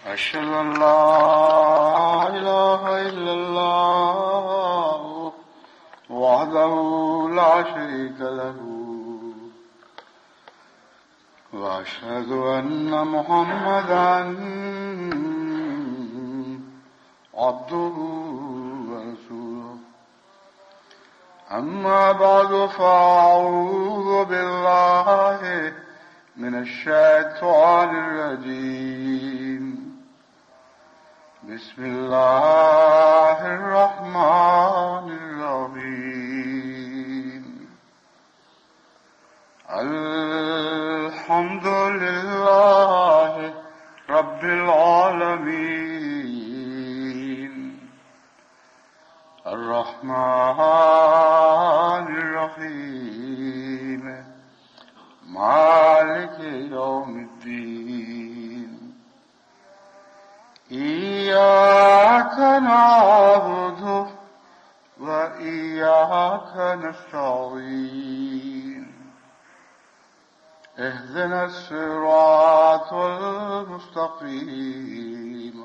أشهد أن لا إله إلا الله وحده لا شريك له وأشهد أن محمدا عبده ورسوله أما بعد فأعوذ بالله من الشيطان الرجيم بسم الله الرحمن الرحيم الحمد لله رب العالمين الرحمن الرحيم مالك يوم الدين إياك نعبد وإياك نستعين اهدنا الصراط المستقيم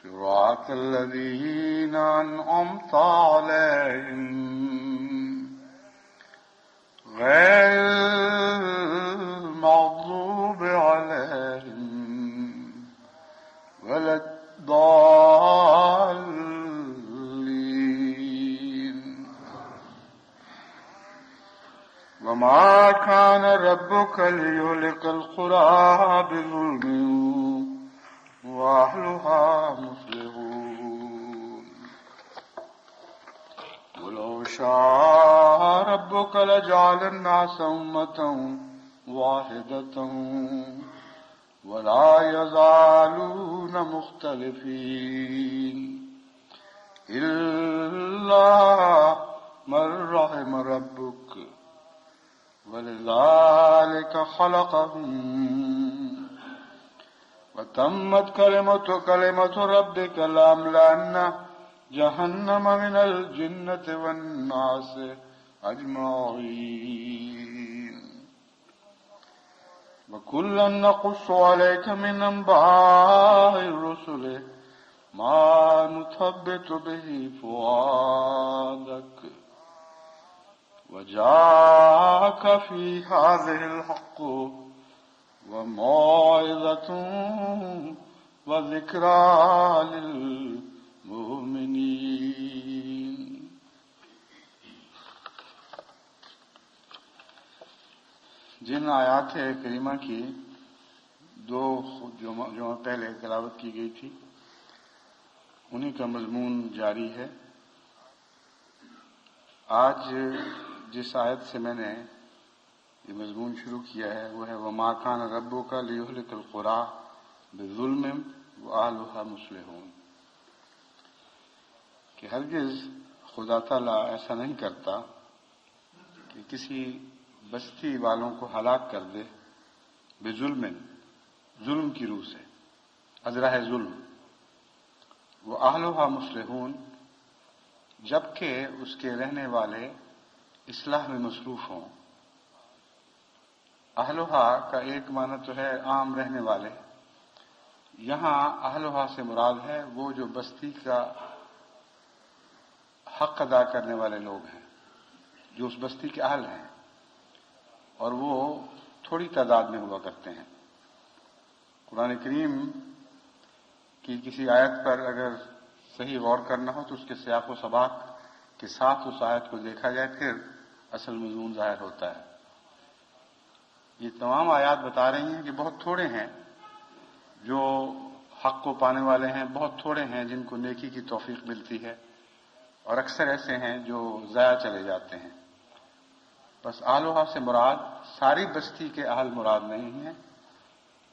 صراط الذين أنعمت عليهم غير المغضوب عليهم ولا الضالين وما كان ربك ليهلك القرى بظلم وأهلها مصلحون ولو شاء ربك لجعل الناس أمة واحدة ولا يزالون مختلفين إلا من رحم ربك ولذلك خلقهم وتمت كلمة ربك لأملأن جهنم من الجنة والناس أجمعين وكلا نقص عليك من أنباء الرسل ما نثبت به فؤادك وجاءك في هذه الحق وموعظة وذكرى للمؤمنين. جن آیات کریمہ کی دو جمعہ پہلے تلاوت کی گئی تھی انہی کا مضمون جاری ہے. آج جس آیت سے میں نے یہ مضمون شروع کیا ہے وہ ہے وَمَا كَانَ رَبُّكَ لِيُهْلِكَ الْقُرَىٰ بِظُلْمٍ وَأَهْلُهَا مُصْلِحُونَ، کہ ہرگز خدا تعالیٰ ایسا نہیں کرتا کہ کسی بستی والوں کو ہلاک کر دے بظلم، ظلم کی روح سے، ازرہ ظلم، وَأَهْلُهَا مُصْلِحُونَ، جبکہ اس کے رہنے والے اصلاح میں مصروف ہوں. اہلھا کا ایک معنی تو ہے عام رہنے والے، یہاں اہلھا سے مراد ہے وہ جو بستی کا حق ادا کرنے والے لوگ ہیں، جو اس بستی کے اہل ہیں، اور وہ تھوڑی تعداد میں ہوا کرتے ہیں. قرآن کریم کی کسی آیت پر اگر صحیح غور کرنا ہو تو اس کے سیاق و سباق کے ساتھ اس آیت کو دیکھا جائے پھر اصل مضمون ظاہر ہوتا ہے. یہ تمام آیات بتا رہی ہیں کہ بہت تھوڑے ہیں جو حق کو پانے والے ہیں، بہت تھوڑے ہیں جن کو نیکی کی توفیق ملتی ہے، اور اکثر ایسے ہیں جو ضائع چلے جاتے ہیں. بس اہلھا سے مراد ساری بستی کے اہل مراد نہیں ہیں،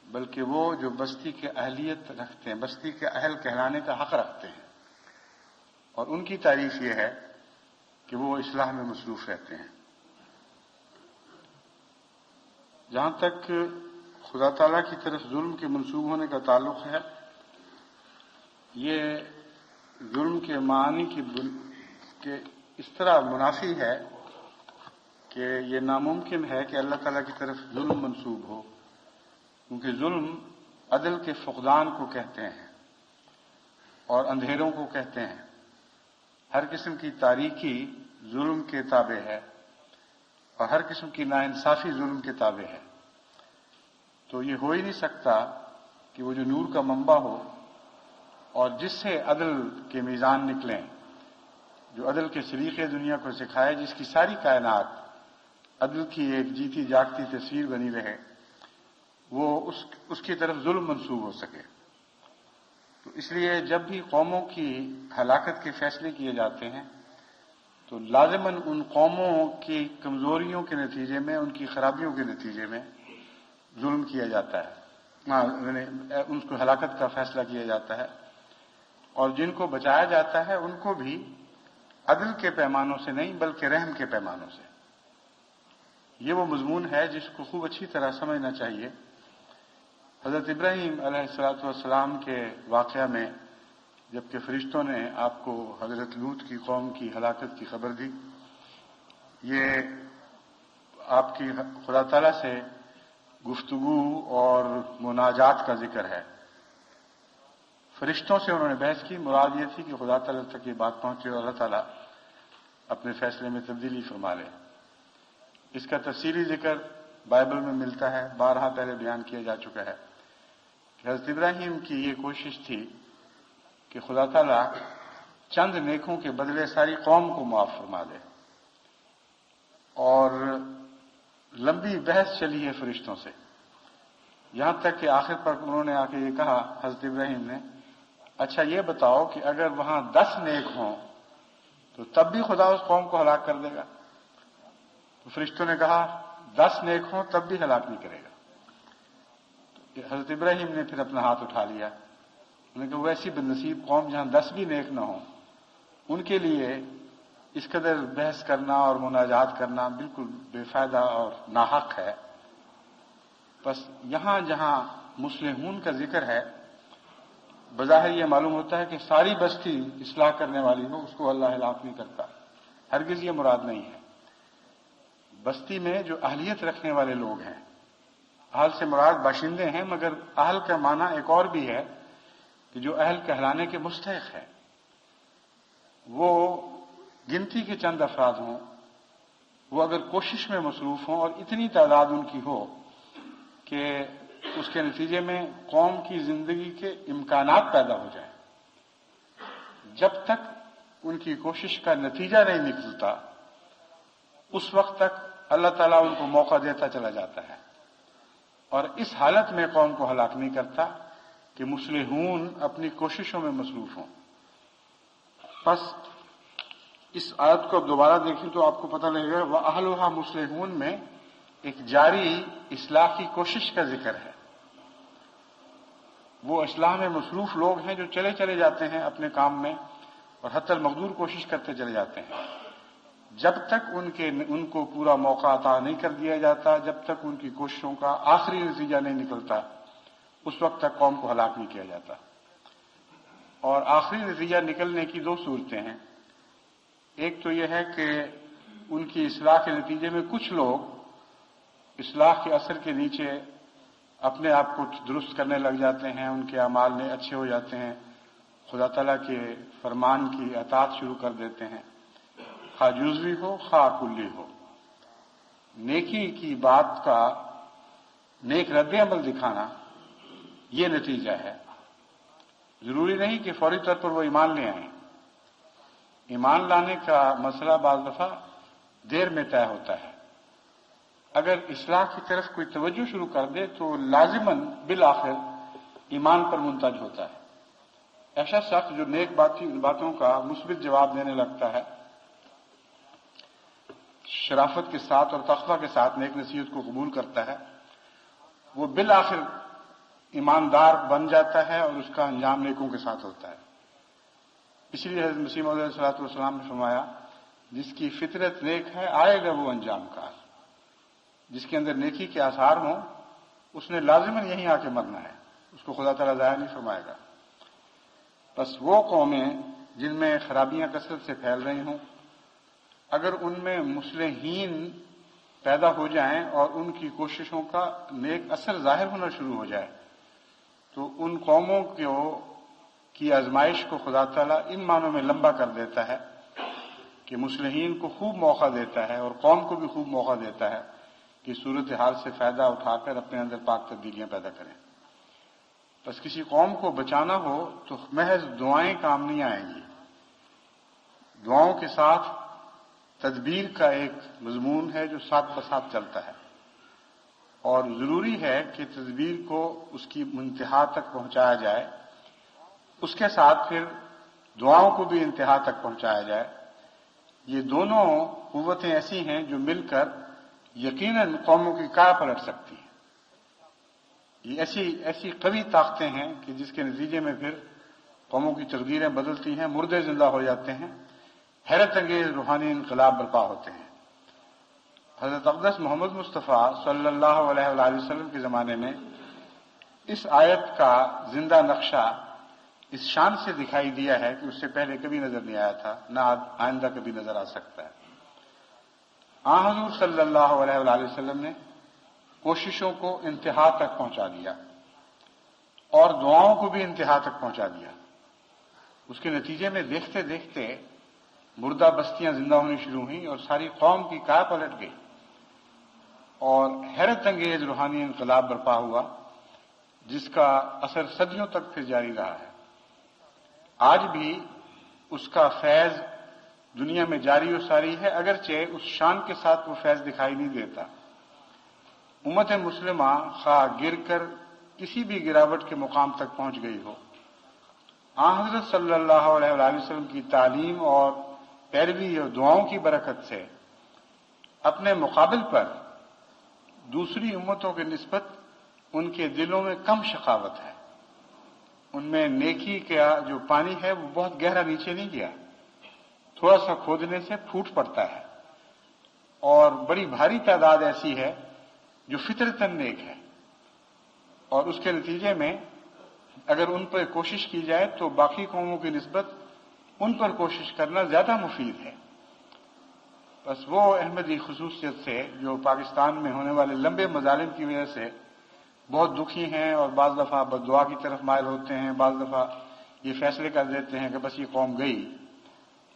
بلکہ وہ جو بستی کے اہلیت رکھتے ہیں، بستی کے اہل کہلانے کا حق رکھتے ہیں، اور ان کی تعریف یہ ہے کہ وہ اصلاح میں مصروف رہتے ہیں. جہاں تک خدا تعالیٰ کی طرف ظلم کے منسوب ہونے کا تعلق ہے، یہ ظلم کے معنی کہ اس طرح منافی ہے کہ یہ ناممکن ہے کہ اللہ تعالیٰ کی طرف ظلم منسوب ہو، کیونکہ ظلم عدل کے فقدان کو کہتے ہیں اور اندھیروں کو کہتے ہیں. ہر قسم کی تاریکی ظلم کے تابع ہے اور ہر قسم کی ناانصافی ظلم کے تابع ہے. تو یہ ہو ہی نہیں سکتا کہ وہ جو نور کا منبع ہو اور جس سے عدل کے میزان نکلیں، جو عدل کے سلیقے دنیا کو سکھائے، جس کی ساری کائنات عدل کی ایک جیتی جاگتی تصویر بنی رہے، وہ اس کی طرف ظلم منسوب ہو سکے. تو اس لیے جب بھی قوموں کی ہلاکت کے فیصلے کیے جاتے ہیں تو لازماً ان قوموں کی کمزوریوں کے نتیجے میں، ان کی خرابیوں کے نتیجے میں ظلم کیا جاتا ہے، ان کو ہلاکت کا فیصلہ کیا جاتا ہے. اور جن کو بچایا جاتا ہے ان کو بھی عدل کے پیمانوں سے نہیں بلکہ رحم کے پیمانوں سے. یہ وہ مضمون ہے جس کو خوب اچھی طرح سمجھنا چاہیے. حضرت ابراہیم علیہ السلام کے واقعہ میں جبکہ فرشتوں نے آپ کو حضرت لوط کی قوم کی ہلاکت کی خبر دی، یہ آپ کی خدا تعالیٰ سے گفتگو اور مناجات کا ذکر ہے. فرشتوں سے انہوں نے بحث کی، مراد یہ تھی کہ خدا تعالیٰ تک یہ بات پہنچے اور اللہ تعالیٰ اپنے فیصلے میں تبدیلی فرما لے. اس کا تفصیلی ذکر بائبل میں ملتا ہے، بارہا پہلے بیان کیا جا چکا ہے کہ حضرت ابراہیم کی یہ کوشش تھی کہ خدا تعالیٰ چند نیکوں کے بدلے ساری قوم کو معاف فرما دے. اور لمبی بحث چلی ہے فرشتوں سے، یہاں تک کہ آخر پر انہوں نے آ کے یہ کہا، حضرت ابراہیم نے، اچھا یہ بتاؤ کہ اگر وہاں 10 نیک ہوں تو تب بھی خدا اس قوم کو ہلاک کر دے گا؟ تو فرشتوں نے کہا 10 نیک ہوں تب بھی ہلاک نہیں کرے گا. تو حضرت ابراہیم نے پھر اپنا ہاتھ اٹھا لیا. انہوں نے کہا وہ ایسی بد نصیب قوم جہاں 10 بھی نیک نہ ہوں، ان کے لیے اس قدر بحث کرنا اور مناجات کرنا بالکل بے فائدہ اور ناحق ہے. بس یہاں جہاں مصلحون کا ذکر ہے، بظاہر یہ معلوم ہوتا ہے کہ ساری بستی اصلاح کرنے والی ہو اس کو اللہ ہلاک نہیں کرتا. ہرگز یہ مراد نہیں ہے. بستی میں جو اہلیت رکھنے والے لوگ ہیں، اہل سے مراد باشندے ہیں، مگر اہل کا معنی ایک اور بھی ہے کہ جو اہل کہلانے کے مستحق ہے، وہ گنتی کے چند افراد ہوں، وہ اگر کوشش میں مصروف ہوں اور اتنی تعداد ان کی ہو کہ اس کے نتیجے میں قوم کی زندگی کے امکانات پیدا ہو جائیں، جب تک ان کی کوشش کا نتیجہ نہیں نکلتا اس وقت تک اللہ تعالیٰ ان کو موقع دیتا چلا جاتا ہے اور اس حالت میں قوم کو ہلاک نہیں کرتا کہ مصلحون اپنی کوششوں میں مصروف ہوں. بس اس آیت کو اب دوبارہ دیکھیں تو آپ کو پتہ لگے گا وَأَهْلُهَا مُصْلِحُونَ میں ایک جاری اصلاح کی کوشش کا ذکر ہے. وہ اصلاح میں مصروف لوگ ہیں جو چلے جاتے ہیں اپنے کام میں اور حتی المقدور کوشش کرتے چلے جاتے ہیں. جب تک ان کو پورا موقع عطا نہیں کر دیا جاتا، جب تک ان کی کوششوں کا آخری نتیجہ نہیں نکلتا، اس وقت تک قوم کو ہلاک نہیں کیا جاتا. اور آخری نتیجہ نکلنے کی 2 صورتیں ہیں. ایک تو یہ ہے کہ ان کی اصلاح کے نتیجے میں کچھ لوگ اصلاح کے اثر کے نیچے اپنے آپ کو درست کرنے لگ جاتے ہیں، ان کے اعمال میں اچھے ہو جاتے ہیں، خدا تعالیٰ کے فرمان کی اطاعت شروع کر دیتے ہیں، خواہ جزوی ہو خواہ کلی ہو. نیکی کی بات کا نیک رد عمل دکھانا یہ نتیجہ ہے. ضروری نہیں کہ فوری طور پر وہ ایمان لے آئیں. ایمان لانے کا مسئلہ بعض دفعہ دیر میں طے ہوتا ہے. اگر اصلاح کی طرف کوئی توجہ شروع کر دے تو لازماً بالآخر ایمان پر منتج ہوتا ہے. ایسا شخص جو نیک باتوں کا مثبت جواب دینے لگتا ہے، شرافت کے ساتھ اور تقویٰ کے ساتھ نیک نصیحت کو قبول کرتا ہے، وہ بالآخر ایماندار بن جاتا ہے اور اس کا انجام نیکوں کے ساتھ ہوتا ہے. اس لیے حضرت مسیح موعود علیہ السلام نے فرمایا جس کی فطرت نیک ہے آئے گا وہ انجام کار. جس کے اندر نیکی کے آثار ہوں اس نے لازماً یہیں آ کے مرنا ہے، اس کو خدا تعالیٰ ضائع نہیں فرمائے گا. بس وہ قومیں جن میں خرابیاں کثرت سے پھیل رہی ہوں، اگر ان میں مصلحین پیدا ہو جائیں اور ان کی کوششوں کا نیک اثر ظاہر ہونا شروع ہو جائے تو ان قوموں کی آزمائش کو خدا تعالیٰ ان معنوں میں لمبا کر دیتا ہے کہ مصلحین کو خوب موقع دیتا ہے اور قوم کو بھی خوب موقع دیتا ہے کہ صورتحال سے فائدہ اٹھا کر اپنے اندر پاک تبدیلیاں پیدا کریں. بس کسی قوم کو بچانا ہو تو محض دعائیں کام نہیں آئیں گی. دعاؤں کے ساتھ تدبیر کا ایک مضمون ہے جو ساتھ بساتھ چلتا ہے، اور ضروری ہے کہ تدبیر کو اس کی انتہا تک پہنچایا جائے، اس کے ساتھ پھر دعاؤں کو بھی انتہا تک پہنچایا جائے. یہ دونوں قوتیں ایسی ہیں جو مل کر یقیناً قوموں کی کار پلٹ سکتی ہیں. یہ ایسی قوی طاقتیں ہیں کہ جس کے نتیجے میں پھر قوموں کی تقدیریں بدلتی ہیں، مردے زندہ ہو جاتے ہیں، حیرت انگیز روحانی انقلاب برپا ہوتے ہیں. حضرت اقدس محمد مصطفیٰ صلی اللہ علیہ وآلہ وسلم کے زمانے میں اس آیت کا زندہ نقشہ اس شان سے دکھائی دیا ہے کہ اس سے پہلے کبھی نظر نہیں آیا تھا، نہ آئندہ کبھی نظر آ سکتا ہے. حضور صلی اللہ علیہ وآلہ وسلم نے کوششوں کو انتہا تک پہنچا دیا اور دعاؤں کو بھی انتہا تک پہنچا دیا. اس کے نتیجے میں دیکھتے دیکھتے مردہ بستیاں زندہ ہونی شروع ہوئیں اور ساری قوم کی کار پلٹ گئی اور حیرت انگیز روحانی انقلاب برپا ہوا جس کا اثر صدیوں تک پھر جاری رہا ہے. آج بھی اس کا فیض دنیا میں جاری و ساری ہے، اگرچہ اس شان کے ساتھ وہ فیض دکھائی نہیں دیتا. امت مسلمہ خواہ گر کر کسی بھی گراوٹ کے مقام تک پہنچ گئی ہو، حضرت صلی اللہ علیہ وآلہ وسلم کی تعلیم اور پیروی اور دعاؤں کی برکت سے اپنے مقابل پر دوسری امتوں کے نسبت ان کے دلوں میں کم شقاوت ہے. ان میں نیکی کا جو پانی ہے وہ بہت گہرا نیچے نہیں گیا، تھوڑا سا کھودنے سے پھوٹ پڑتا ہے، اور بڑی بھاری تعداد ایسی ہے جو فطرتاً نیک ہے، اور اس کے نتیجے میں اگر ان پر کوشش کی جائے تو باقی قوموں کی نسبت ان پر کوشش کرنا زیادہ مفید ہے. بس وہ احمدی خصوصیت سے جو پاکستان میں ہونے والے لمبے مظالم کی وجہ سے بہت دکھی ہیں اور بعض دفعہ بددعا کی طرف مائل ہوتے ہیں، بعض دفعہ یہ فیصلے کر دیتے ہیں کہ بس یہ قوم گئی،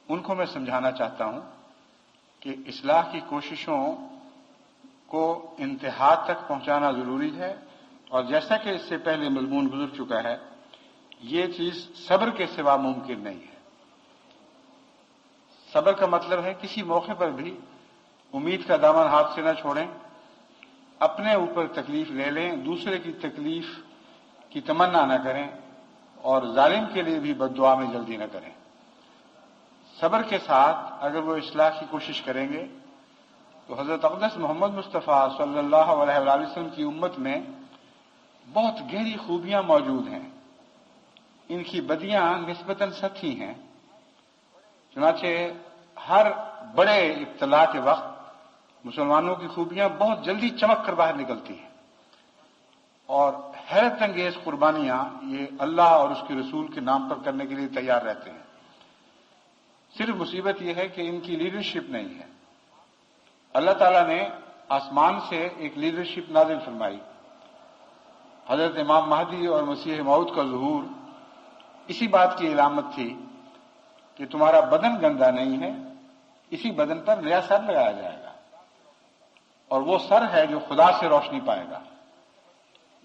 ان کو میں سمجھانا چاہتا ہوں کہ اصلاح کی کوششوں کو انتہا تک پہنچانا ضروری ہے، اور جیسا کہ اس سے پہلے مضمون گزر چکا ہے، یہ چیز صبر کے سوا ممکن نہیں ہے. صبر کا مطلب ہے کسی موقع پر بھی امید کا دامن ہاتھ سے نہ چھوڑیں، اپنے اوپر تکلیف لے لیں، دوسرے کی تکلیف کی تمنا نہ کریں، اور ظالم کے لیے بھی بد دعا میں جلدی نہ کریں. صبر کے ساتھ اگر وہ اصلاح کی کوشش کریں گے تو حضرت اقدس محمد مصطفیٰ صلی اللہ علیہ وآلہ وسلم کی امت میں بہت گہری خوبیاں موجود ہیں. ان کی بدیاں نسبتاً سطحی ہیں، چنانچہ ہر بڑے ابتلا کے وقت مسلمانوں کی خوبیاں بہت جلدی چمک کر باہر نکلتی ہیں، اور حیرت انگیز قربانیاں یہ اللہ اور اس کے رسول کے نام پر کرنے کے لیے تیار رہتے ہیں. صرف مصیبت یہ ہے کہ ان کی لیڈرشپ نہیں ہے. اللہ تعالیٰ نے آسمان سے ایک لیڈرشپ نازل فرمائی. حضرت امام مہدی اور مسیح موعود کا ظہور اسی بات کی علامت تھی کہ تمہارا بدن گندا نہیں ہے، اسی بدن پر نیا سر لگایا جائے گا، اور وہ سر ہے جو خدا سے روشنی پائے گا.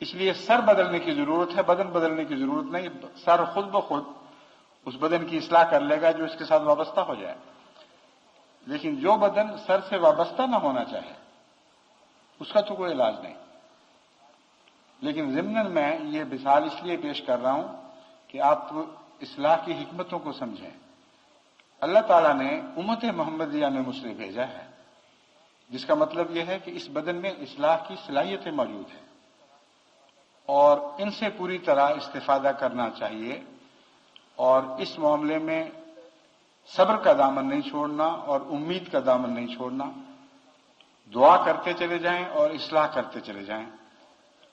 اس لیے سر بدلنے کی ضرورت ہے، بدن بدلنے کی ضرورت نہیں. سر خود بخود اس بدن کی اصلاح کر لے گا جو اس کے ساتھ وابستہ ہو جائے. لیکن جو بدن سر سے وابستہ نہ ہونا چاہے اس کا تو کوئی علاج نہیں. لیکن ضمن میں یہ مثال اس لیے پیش کر رہا ہوں کہ آپ اصلاح کی حکمتوں کو سمجھیں. اللہ تعالیٰ نے امت محمدیہ میں مسلم بھیجا ہے، جس کا مطلب یہ ہے کہ اس بدن میں اصلاح کی صلاحیتیں موجود ہیں، اور ان سے پوری طرح استفادہ کرنا چاہیے، اور اس معاملے میں صبر کا دامن نہیں چھوڑنا اور امید کا دامن نہیں چھوڑنا. دعا کرتے چلے جائیں اور اصلاح کرتے چلے جائیں،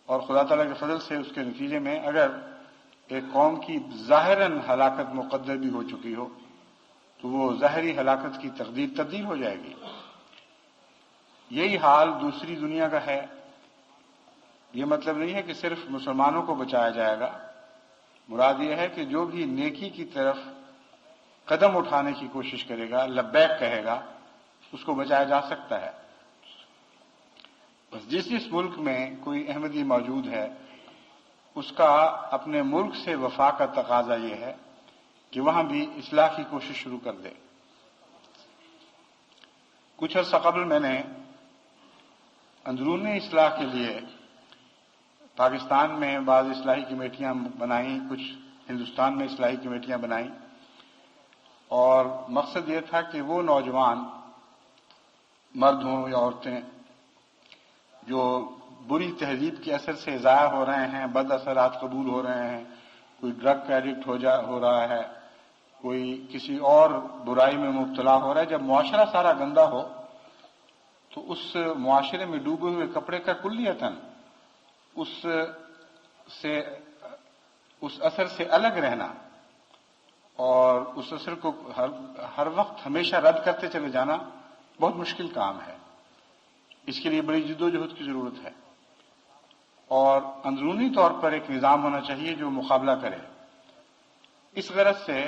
اور خدا تعالیٰ کے فضل سے اس کے نتیجے میں اگر ایک قوم کی ظاہراً ہلاکت مقدر بھی ہو چکی ہو تو وہ ظاہری ہلاکت کی تقدیر تبدیل ہو جائے گی. یہی حال دوسری دنیا کا ہے، یہ مطلب نہیں ہے کہ صرف مسلمانوں کو بچایا جائے گا، مراد یہ ہے کہ جو بھی نیکی کی طرف قدم اٹھانے کی کوشش کرے گا، لبیک کہے گا، اس کو بچایا جا سکتا ہے۔ بس جس ملک میں کوئی احمدی موجود ہے اس کا اپنے ملک سے وفا کا تقاضا یہ ہے کہ وہاں بھی اصلاح کی کوشش شروع کر دے۔ کچھ عرصہ قبل میں نے اندرونی اصلاح کے لیے پاکستان میں بعض اصلاحی کمیٹیاں بنائیں، کچھ ہندوستان میں اصلاحی کمیٹیاں بنائیں، اور مقصد یہ تھا کہ وہ نوجوان مرد ہوں یا عورتیں جو بری تہذیب کے اثر سے ضائع ہو رہے ہیں، بد اثرات قبول ہو رہے ہیں، کوئی ڈرگ کا ایڈکٹ ہو رہا ہے، کوئی کسی اور برائی میں مبتلا ہو رہا ہے، جب معاشرہ سارا گندا ہو تو اس معاشرے میں ڈوبے ہوئے کپڑے کا کلیتاً اس اثر سے الگ رہنا اور اس اثر کو ہر وقت ہمیشہ رد کرتے چلے جانا بہت مشکل کام ہے۔ اس کے لیے بڑی جدوجہد کی ضرورت ہے، اور اندرونی طور پر ایک نظام ہونا چاہیے جو مقابلہ کرے۔ اس غرض سے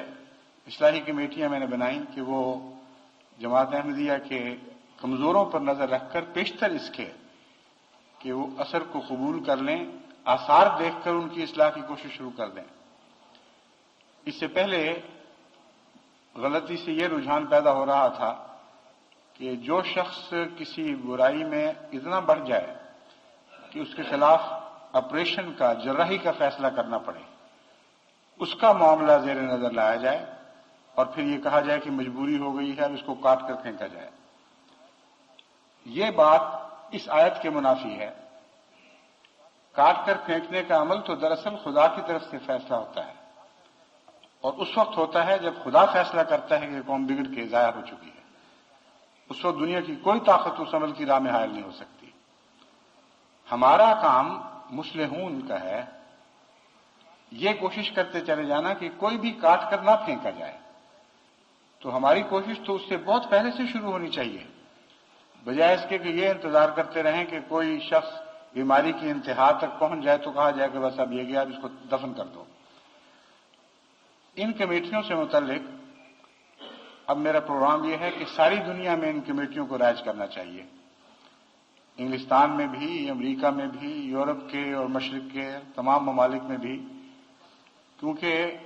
اصلاحی کمیٹیاں میں نے بنائیں کہ وہ جماعت احمدیہ کے کمزوروں پر نظر رکھ کر پیشتر اس کے کہ وہ اثر کو قبول کر لیں، آثار دیکھ کر ان کی اصلاح کی کوشش شروع کر دیں۔ اس سے پہلے غلطی سے یہ رجحان پیدا ہو رہا تھا کہ جو شخص کسی برائی میں اتنا بڑھ جائے کہ اس کے خلاف آپریشن کا، جراحی کا فیصلہ کرنا پڑے، اس کا معاملہ زیر نظر لایا جائے اور پھر یہ کہا جائے کہ مجبوری ہو گئی ہے، اب اس کو کاٹ کر پھینکا جائے۔ یہ بات اس آیت کے منافی ہے۔ کاٹ کر پھینکنے کا عمل تو دراصل خدا کی طرف سے فیصلہ ہوتا ہے، اور اس وقت ہوتا ہے جب خدا فیصلہ کرتا ہے کہ قوم بگڑ کے ضائع ہو چکی ہے۔ اس وقت دنیا کی کوئی طاقت اس عمل کی راہ میں حائل نہیں ہو سکتی۔ ہمارا کام مصلحون کا ہے یہ کوشش کرتے چلے جانا کہ کوئی بھی کاٹ کر نہ پھینکا جائے۔ تو ہماری کوشش تو اس سے بہت پہلے سے شروع ہونی چاہیے، بجائے اس کے کہ یہ انتظار کرتے رہیں کہ کوئی شخص بیماری کی انتہا تک پہنچ جائے تو کہا جائے کہ بس اب یہ گیا، اب اس کو دفن کر دو۔ ان کمیٹیوں سے متعلق اب میرا پروگرام یہ ہے کہ ساری دنیا میں ان کمیٹیوں کو رائج کرنا چاہیے، انگلستان میں بھی، امریکہ میں بھی، یورپ کے اور مشرق کے تمام ممالک میں بھی، کیونکہ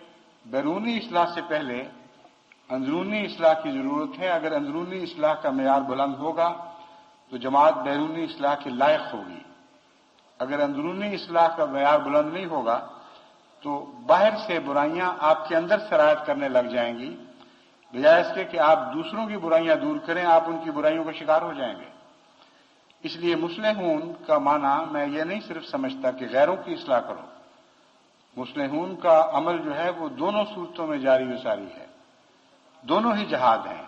بیرونی اصلاح سے پہلے اندرونی اصلاح کی ضرورت ہے۔ اگر اندرونی اصلاح کا معیار بلند ہوگا تو جماعت بیرونی اصلاح کے لائق ہوگی۔ اگر اندرونی اصلاح کا معیار بلند نہیں ہوگا تو باہر سے برائیاں آپ کے اندر سرایت کرنے لگ جائیں گی، بجائے اس کے کہ آپ دوسروں کی برائیاں دور کریں، آپ ان کی برائیوں کا شکار ہو جائیں گے۔ اس لیے مصلحون کا معنی میں یہ نہیں صرف سمجھتا کہ غیروں کی اصلاح کرو، مصلحون کا عمل جو ہے وہ دونوں صورتوں میں جاری و ساری ہے، دونوں ہی جہاد ہیں،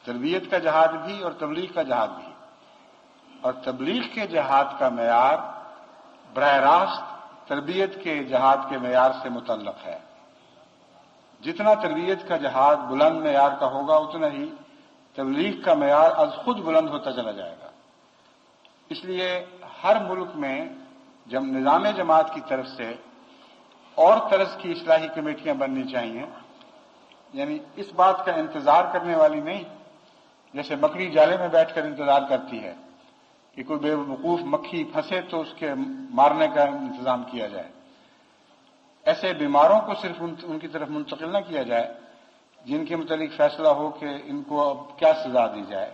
تربیت کا جہاد بھی اور تبلیغ کا جہاد بھی۔ اور تبلیغ کے جہاد کا معیار براہ راست تربیت کے جہاد کے معیار سے متعلق ہے۔ جتنا تربیت کا جہاد بلند معیار کا ہوگا اتنا ہی تبلیغ کا معیار از خود بلند ہوتا چلا جائے گا۔ اس لیے ہر ملک میں جب نظام جماعت کی طرف سے اور طرز کی اصلاحی کمیٹیاں بننی چاہیے، یعنی اس بات کا انتظار کرنے والی نہیں جیسے مکڑی جالے میں بیٹھ کر انتظار کرتی ہے کہ کوئی بے وقوف مکھی پھنسے تو اس کے مارنے کا انتظام کیا جائے، ایسے بیماروں کو صرف ان کی طرف منتقل نہ کیا جائے جن کے متعلق فیصلہ ہو کہ ان کو اب کیا سزا دی جائے،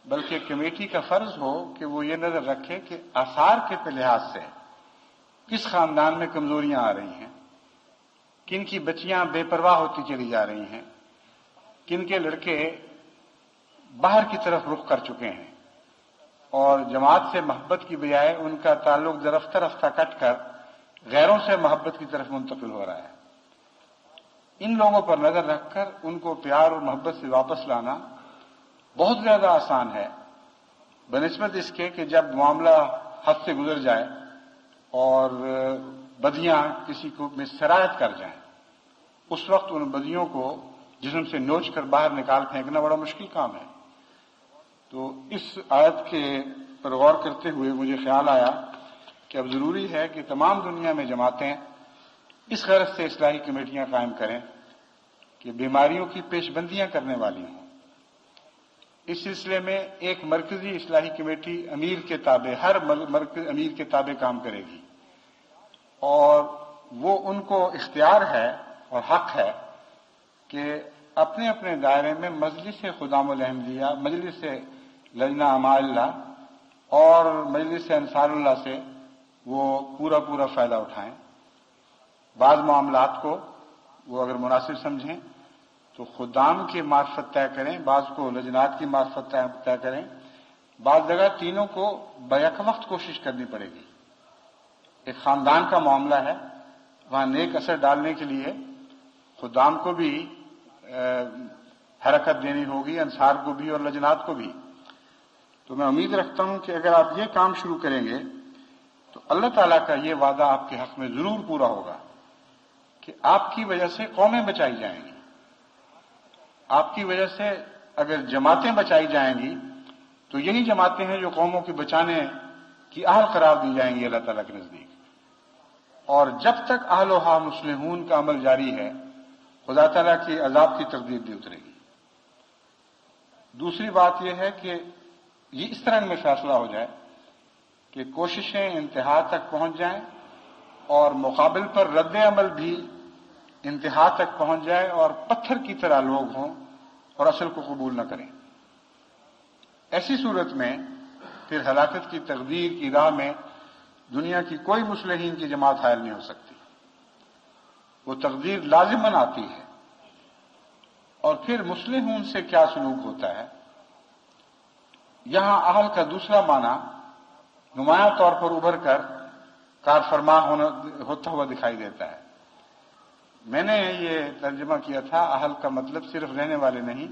بلکہ کمیٹی کا فرض ہو کہ وہ یہ نظر رکھے کہ آثار کے لحاظ سے کس خاندان میں کمزوریاں آ رہی ہیں، کن کی بچیاں بے پرواہ ہوتی چلی جا رہی ہیں، کن کے لڑکے باہر کی طرف رخ کر چکے ہیں اور جماعت سے محبت کی بجائے ان کا تعلق رفتہ رفتہ کٹ کر غیروں سے محبت کی طرف منتقل ہو رہا ہے۔ ان لوگوں پر نظر رکھ کر ان کو پیار اور محبت سے واپس لانا بہت زیادہ آسان ہے بنسبت اس کے کہ جب معاملہ حد سے گزر جائے اور بدیاں کسی کو میں سرایت کر جائیں، اس وقت ان بدیوں کو جسم سے نوچ کر باہر نکال پھینکنا بڑا مشکل کام ہے۔ تو اس آیت کے پر غور کرتے ہوئے مجھے خیال آیا کہ اب ضروری ہے کہ تمام دنیا میں جماعتیں اس غرض سے اصلاحی کمیٹیاں قائم کریں کہ بیماریوں کی پیش بندیاں کرنے والی ہوں۔ اس سلسلے میں ایک مرکزی اصلاحی کمیٹی امیر کے تابع، ہر مرکز امیر کے تابع کام کرے گی، اور وہ ان کو اختیار ہے اور حق ہے کہ اپنے اپنے دائرے میں مجلس خدام الاحمدیہ، مجلس لجنہ اعمال اللہ اور مجلس انصار اللہ سے وہ پورا فائدہ اٹھائیں۔ بعض معاملات کو وہ اگر مناسب سمجھیں تو خدام کی معرفت طے کریں، بعض کو لجنات کی معرفت طے کریں، بعض جگہ تینوں کو بیک وقت کوشش کرنی پڑے گی۔ ایک خاندان کا معاملہ ہے، وہاں نیک اثر ڈالنے کے لیے خدام کو بھی حرکت دینی ہوگی، انصار کو بھی اور لجنات کو بھی۔ تو میں امید رکھتا ہوں کہ اگر آپ یہ کام شروع کریں گے تو اللہ تعالیٰ کا یہ وعدہ آپ کے حق میں ضرور پورا ہوگا کہ آپ کی وجہ سے قومیں بچائی جائیں گی۔ آپ کی وجہ سے اگر جماعتیں بچائی جائیں گی تو یہی جماعتیں ہیں جو قوموں کی بچانے کی اہل قرار دی جائیں گی اللہ تعالیٰ کے نزدیک۔ اور جب تک اہل وہا مسلمون کا عمل جاری ہے، خدا تعالیٰ کی عذاب کی تقدیر بھی اترے گی۔ دوسری بات یہ ہے کہ یہ اس طرح میں فیصلہ ہو جائے کہ کوششیں انتہا تک پہنچ جائیں اور مقابل پر رد عمل بھی انتہا تک پہنچ جائے اور پتھر کی طرح لوگ ہوں اور اصل کو قبول نہ کریں۔ ایسی صورت میں پھر ہلاکت کی تقدیر کی راہ میں دنیا کی کوئی مصلحین کی جماعت حائل نہیں ہو سکتی، وہ تقدیر لازماً آتی ہے۔ اور پھر مصلحون سے کیا سلوک ہوتا ہے، یہاں اہل کا دوسرا معنی نمایاں طور پر ابھر کر کار فرما ہوتا ہوا دکھائی دیتا ہے۔ میں نے یہ ترجمہ کیا تھا، اہل کا مطلب صرف رہنے والے نہیں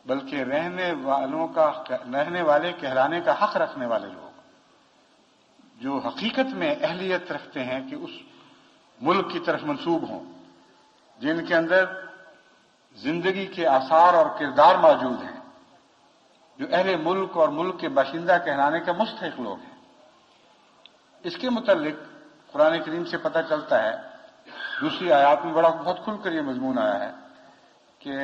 بلکہ رہنے والے کہلانے کا حق رکھنے والے لوگ، جو حقیقت میں اہلیت رکھتے ہیں کہ اس ملک کی طرف منسوب ہوں، جن کے اندر زندگی کے آثار اور کردار موجود ہیں، جو اہل ملک اور ملک کے باشندہ کہلانے کے مستحق لوگ ہیں۔ اس کے متعلق قرآن کریم سے پتہ چلتا ہے، دوسری آیات میں بہت کھل کر یہ مضمون آیا ہے کہ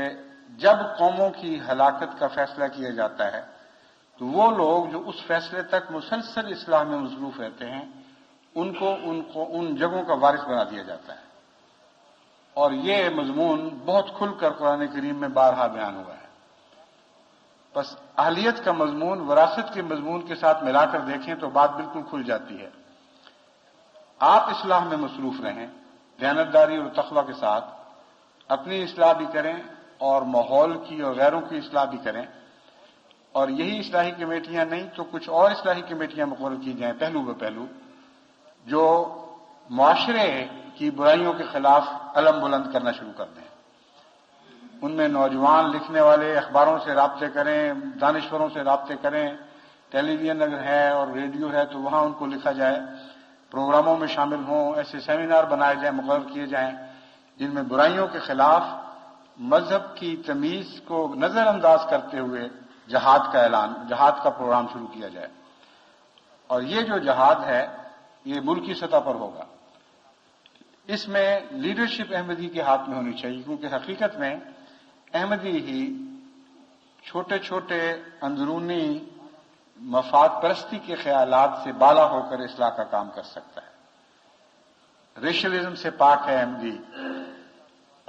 جب قوموں کی ہلاکت کا فیصلہ کیا جاتا ہے تو وہ لوگ جو اس فیصلے تک مسلسل اصلاح میں مصروف رہتے ہیں ان کو ان جگہوں کا وارث بنا دیا جاتا ہے۔ اور یہ مضمون بہت کھل کر قرآن کریم میں بارہا بیان ہوا ہے۔ بس اہلیت کا مضمون وراثت کے مضمون کے ساتھ ملا کر دیکھیں تو بات بالکل کھل جاتی ہے۔ آپ اصلاح میں مصروف رہیں، دیانتداری اور تقویٰ کے ساتھ اپنی اصلاح بھی کریں اور ماحول کی اور غیروں کی اصلاح بھی کریں، اور یہی اصلاحی کمیٹیاں نہیں تو کچھ اور اصلاحی کمیٹیاں مقرر کی جائیں پہلو بہ پہلو، جو معاشرے کی برائیوں کے خلاف علم بلند کرنا شروع کر دیں۔ ان میں نوجوان لکھنے والے اخباروں سے رابطے کریں، دانشوروں سے رابطے کریں، ٹیلی ویژن اگر ہے اور ریڈیو ہے تو وہاں ان کو لکھا جائے، پروگراموں میں شامل ہوں، ایسے سیمینار بنائے جائیں، مقرر کیے جائیں جن میں برائیوں کے خلاف مذہب کی تمیز کو نظر انداز کرتے ہوئے جہاد کا پروگرام شروع کیا جائے۔ اور یہ جو جہاد ہے یہ ملکی سطح پر ہوگا۔ اس میں لیڈرشپ احمدی کے ہاتھ میں ہونی چاہیے، کیونکہ حقیقت میں احمدی ہی چھوٹے چھوٹے اندرونی مفاد پرستی کے خیالات سے بالا ہو کر اصلاح کا کام کر سکتا ہے۔ ریشلزم سے پاک ہے احمدی،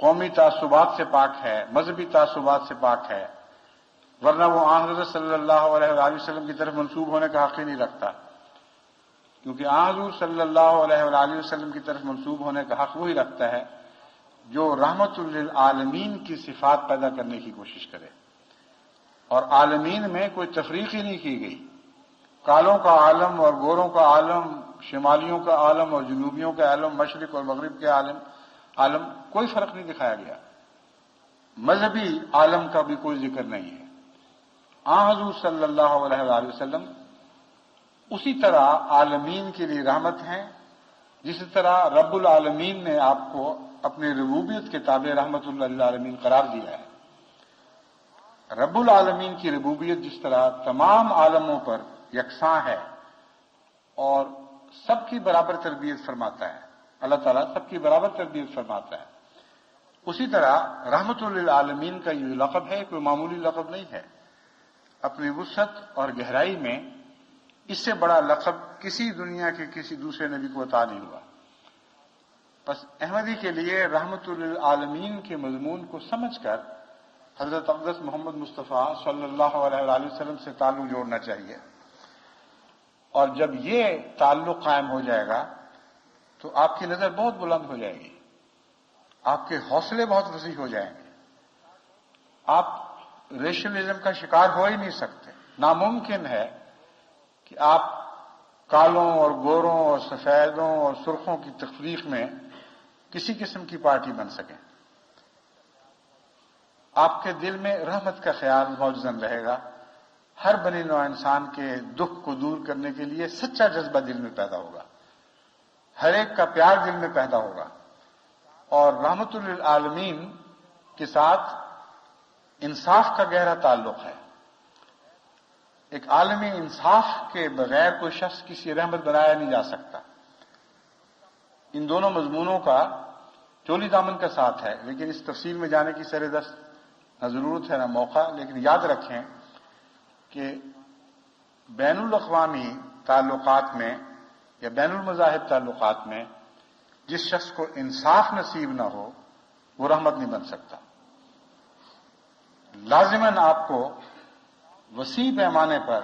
قومی تعصبات سے پاک ہے، مذہبی تعصبات سے پاک ہے، ورنہ وہ حضرت صلی اللہ علیہ وآلہ وسلم کی طرف منسوب ہونے کا حق ہی نہیں رکھتا، کیونکہ حضور صلی اللہ علیہ وآلہ وسلم کی طرف منسوب ہونے کا حق وہی رکھتا ہے جو رحمت للعالمین کی صفات پیدا کرنے کی کوشش کرے۔ اور عالمین میں کوئی تفریق ہی نہیں کی گئی، کالوں کا عالم اور گوروں کا عالم، شمالیوں کا عالم اور جنوبیوں کا عالم، مشرق اور مغرب کے عالم کوئی فرق نہیں دکھایا گیا۔ مذہبی عالم کا بھی کوئی ذکر نہیں ہے۔ حضور صلی اللہ علیہ وآلہ وسلم اسی طرح عالمین کے لیے رحمت ہیں، جس طرح رب العالمین نے آپ کو اپنے ربوبیت کے تابع رحمت للعالمین قرار دیا ہے۔ رب العالمین کی ربوبیت جس طرح تمام عالموں پر یکساں ہے اور سب کی برابر تربیت فرماتا ہے، اللہ تعالیٰ سب کی برابر تربیت فرماتا ہے، اسی طرح رحمت للعالمین کا یہ لقب ہے، کوئی معمولی لقب نہیں ہے۔ اپنی وسعت اور گہرائی میں اس سے بڑا لقب کسی دنیا کے کسی دوسرے نبی کو عطا نہیں ہوا۔ بس احمدی کے لیے رحمت للعالمین کے مضمون کو سمجھ کر حضرت اقدس محمد مصطفیٰ صلی اللہ علیہ وآلہ وسلم سے تعلق جوڑنا چاہیے، اور جب یہ تعلق قائم ہو جائے گا تو آپ کی نظر بہت بلند ہو جائے گی، آپ کے حوصلے بہت وسیع ہو جائیں گے، آپ ریشنلزم کا شکار ہو ہی نہیں سکتے۔ ناممکن ہے کہ آپ کالوں اور گوروں اور سفیدوں اور سرخوں کی تفریق میں کسی قسم کی پارٹی بن سکیں۔ آپ کے دل میں رحمت کا خیال موجود رہے گا، ہر بنی نوع انسان کے دکھ کو دور کرنے کے لیے سچا جذبہ دل میں پیدا ہوگا، ہر ایک کا پیار دل میں پیدا ہوگا، اور رحمت للعالمین کے ساتھ انصاف کا گہرا تعلق ہے۔ ایک عالمی انصاف کے بغیر کوئی شخص کسی رحمت بنایا نہیں جا سکتا۔ ان دونوں مضمونوں کا چولی دامن کا ساتھ ہے، لیکن اس تفصیل میں جانے کی سر دست نہ ضرورت ہے نہ موقع، لیکن یاد رکھیں کہ بین الاقوامی تعلقات میں یا بین المذاہب تعلقات میں جس شخص کو انصاف نصیب نہ ہو وہ رحمت نہیں بن سکتا۔ لازماً آپ کو وسیع پیمانے پر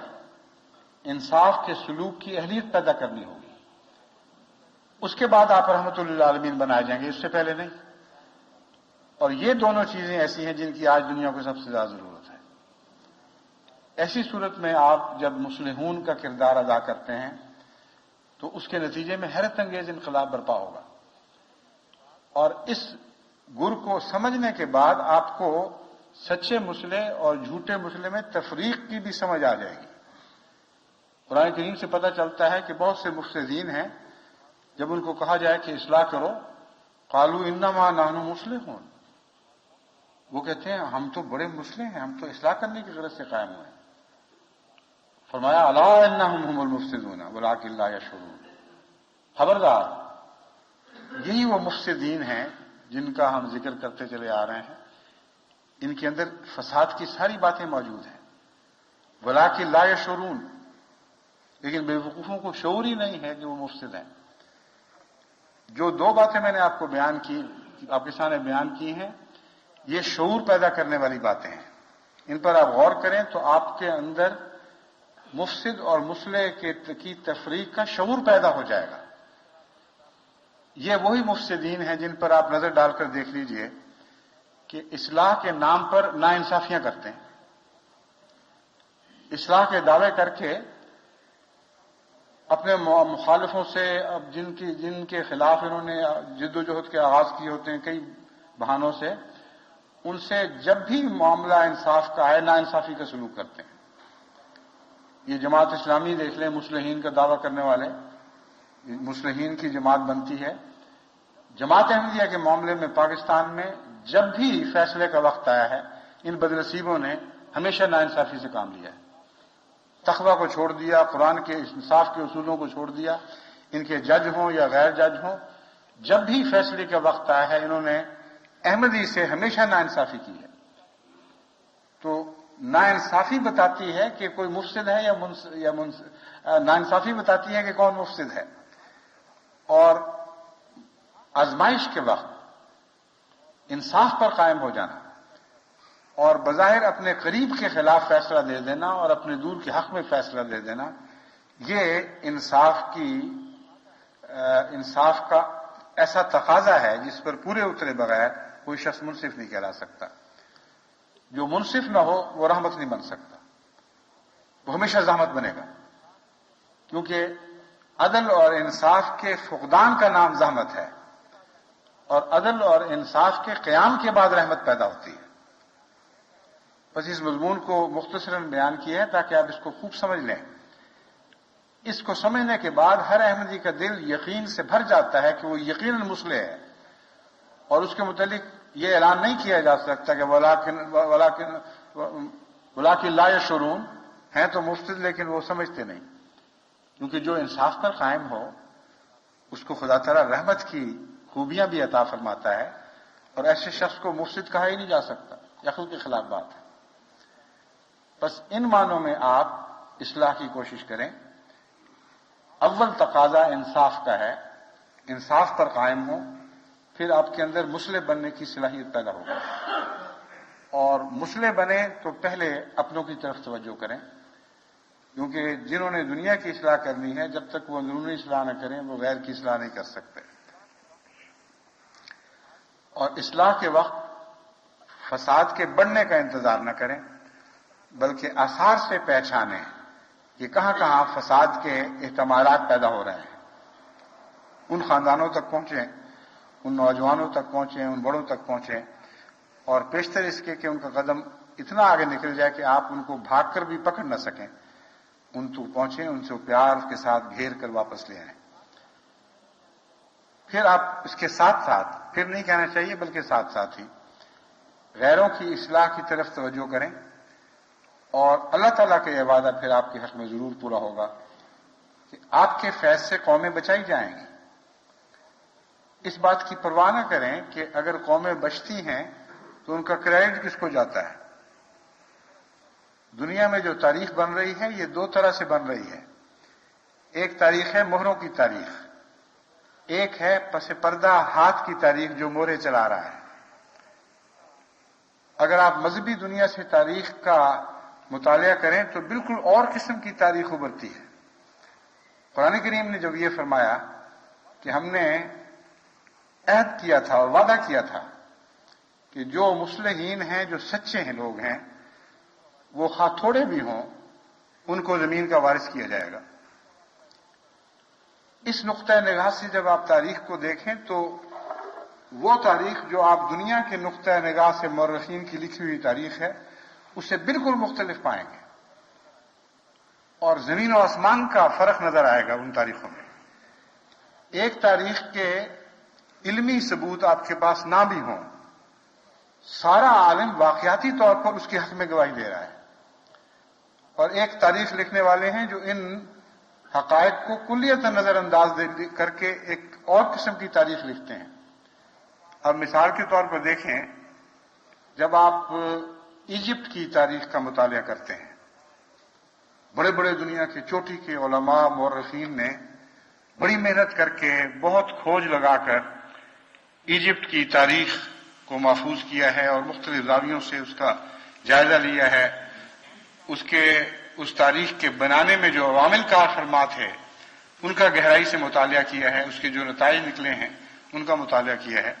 انصاف کے سلوک کی اہلیت پیدا کرنی ہوگی، اس کے بعد آپ رحمت للعالمین بنائے جائیں گے، اس سے پہلے نہیں۔ اور یہ دونوں چیزیں ایسی ہیں جن کی آج دنیا کو سب سے زیادہ ضرورت ہے۔ ایسی صورت میں آپ جب مصلحون کا کردار ادا کرتے ہیں تو اس کے نتیجے میں حیرت انگیز انقلاب برپا ہوگا، اور اس گر کو سمجھنے کے بعد آپ کو سچے مسلح اور جھوٹے مسلح میں تفریق کی بھی سمجھ آ جائے گی۔ قرآن کریم سے پتہ چلتا ہے کہ بہت سے مفسدین ہیں، جب ان کو کہا جائے کہ اصلاح کرو، قالوا انما نحن مصلحون، وہ کہتے ہیں ہم تو بڑے مسلح ہیں، ہم تو اصلاح کرنے کی غرض سے قائم ہوئے ہیں۔ فرمایا الا انہم هم المفسدون ولکن لا یشعرون، خبردار، یہی وہ مفسدین ہیں جن کا ہم ذکر کرتے چلے آ رہے ہیں، ان کے اندر فساد کی ساری باتیں موجود ہیں، ولکن لا یشعرون، لیکن بے وقوفوں کو شعور ہی نہیں ہے کہ وہ مفسد ہیں۔ جو دو باتیں میں نے آپ کو بیان کی، آپ کے سامنے بیان کی ہیں، یہ شعور پیدا کرنے والی باتیں ہیں، ان پر آپ غور کریں تو آپ کے اندر مفسد اور مصلح کی تفریق کا شعور پیدا ہو جائے گا۔ یہ وہی مفسدین ہیں جن پر آپ نظر ڈال کر دیکھ لیجئے کہ اصلاح کے نام پر ناانصافیاں کرتے ہیں، اصلاح کے دعوے کر کے اپنے مخالفوں سے، اب جن کے خلاف انہوں نے جد و جہد کے آغاز کیے ہوتے ہیں کئی بہانوں سے، ان سے جب بھی معاملہ انصاف کا آئے ناانصافی کا سلوک کرتے ہیں۔ یہ جماعت اسلامی دیکھ لیں، مصلحین کا دعویٰ کرنے والے، مصلحین کی جماعت بنتی ہے۔ جماعت احمدیہ کے معاملے میں پاکستان میں جب بھی فیصلے کا وقت آیا ہے، ان بدنصیبوں نے ہمیشہ ناانصافی سے کام لیا ہے، تقویٰ کو چھوڑ دیا، قرآن کے انصاف کے اصولوں کو چھوڑ دیا، ان کے جج ہوں یا غیر جج ہوں، جب بھی فیصلے کا وقت آیا ہے انہوں نے احمدی سے ہمیشہ ناانصافی کی ہے۔ تو ناانصافی بتاتی ہے کہ کوئی مفسد ہے یا ناانصافی بتاتی ہے کہ کون مفسد ہے، اور آزمائش کے وقت انصاف پر قائم ہو جانا اور بظاہر اپنے قریب کے خلاف فیصلہ دے دینا اور اپنے دور کے حق میں فیصلہ دے دینا، یہ انصاف کا ایسا تقاضا ہے جس پر پورے اترے بغیر کوئی شخص منصف نہیں کہلا سکتا۔ جو منصف نہ ہو وہ رحمت نہیں بن سکتا، وہ ہمیشہ زحمت بنے گا، کیونکہ عدل اور انصاف کے فقدان کا نام زحمت ہے، اور عدل اور انصاف کے قیام کے بعد رحمت پیدا ہوتی ہے۔ بس اس مضمون کو مختصراً بیان کیا ہے تاکہ آپ اس کو خوب سمجھ لیں۔ اس کو سمجھنے کے بعد ہر احمدی کا دل یقین سے بھر جاتا ہے کہ وہ یقیناً مصلح ہے، اور اس کے متعلق یہ اعلان نہیں کیا جا سکتا کہ ولیکن لا یشعرون، ہیں تو مفسد لیکن وہ سمجھتے نہیں۔ کیونکہ جو انصاف پر قائم ہو اس کو خدا تعالیٰ رحمت کی خوبیاں بھی عطا فرماتا ہے، اور ایسے شخص کو مفسد کہا ہی نہیں جا سکتا، عقل کے خلاف بات ہے۔ بس ان معنوں میں آپ اصلاح کی کوشش کریں۔ اول تقاضا انصاف کا ہے، انصاف پر قائم ہو، پھر آپ کے اندر مصلح بننے کی صلاحیت پیدا ہوگی، اور مصلح بنے تو پہلے اپنوں کی طرف توجہ کریں، کیونکہ جنہوں نے دنیا کی اصلاح کرنی ہے جب تک وہ اندرونی اصلاح نہ کریں وہ غیر کی اصلاح نہیں کر سکتے۔ اور اصلاح کے وقت فساد کے بڑھنے کا انتظار نہ کریں، بلکہ آثار سے پہچانیں کہ کہاں کہاں فساد کے احتمالات پیدا ہو رہے ہیں، ان خاندانوں تک پہنچیں، ان نوجوانوں تک پہنچیں، ان بڑوں تک پہنچیں، اور پیشتر اس کے کہ ان کا قدم اتنا آگے نکل جائے کہ آپ ان کو بھاگ کر بھی پکڑ نہ سکیں، ان تک پہنچیں، ان سے پیار کے ساتھ گھیر کر واپس لے آئیں۔ پھر آپ اس کے ساتھ ساتھ، پھر نہیں کہنا چاہیے بلکہ ساتھ ساتھ ہی غیروں کی اصلاح کی طرف توجہ کریں، اور اللہ تعالیٰ کا یہ وعدہ پھر آپ کے حق میں ضرور پورا ہوگا کہ آپ کے فیض سے قومیں بچائی جائیں گی۔ اس بات کی پرواہ نہ کریں کہ اگر قومیں بچتی ہیں تو ان کا کریڈٹ کس کو جاتا ہے۔ دنیا میں جو تاریخ بن رہی ہے یہ دو طرح سے بن رہی ہے، ایک تاریخ ہے مہروں کی تاریخ، ایک ہے پس پردہ ہاتھ کی تاریخ جو مورے چلا رہا ہے۔ اگر آپ مذہبی دنیا سے تاریخ کا مطالعہ کریں تو بالکل اور قسم کی تاریخ ابھرتی ہے۔ قرآن کریم نے جب یہ فرمایا کہ ہم نے عہد کیا تھا اور وعدہ کیا تھا کہ جو مصلحین ہیں، جو سچے ہیں لوگ ہیں، وہ خواہ تھوڑے بھی ہوں، ان کو زمین کا وارث کیا جائے گا۔ اس نقطۂ نگاہ سے جب آپ تاریخ کو دیکھیں تو وہ تاریخ جو آپ دنیا کے نقطۂ نگاہ سے مورخین کی لکھی ہوئی تاریخ ہے اسے بالکل مختلف پائیں گے، اور زمین و آسمان کا فرق نظر آئے گا ان تاریخوں میں۔ ایک تاریخ کے علمی ثبوت آپ کے پاس نہ بھی ہوں، سارا عالم واقعاتی طور پر اس کے حق میں گواہی دے رہا ہے، اور ایک تاریخ لکھنے والے ہیں جو ان حقائق کو کلیت نظر انداز کر کے ایک اور قسم کی تاریخ لکھتے ہیں۔ اب مثال کے طور پر دیکھیں، جب آپ ایجپٹ کی تاریخ کا مطالعہ کرتے ہیں، بڑے بڑے دنیا کے چوٹی کے علماء مورخین نے بڑی محنت کر کے بہت کھوج لگا کر ایجپٹ کی تاریخ کو محفوظ کیا ہے اور مختلف زاویوں سے اس کا جائزہ لیا ہے، اس تاریخ کے بنانے میں جو عوامل کار فرمات ہے ان کا گہرائی سے مطالعہ کیا ہے، اس کے جو نتائج نکلے ہیں ان کا مطالعہ کیا ہے۔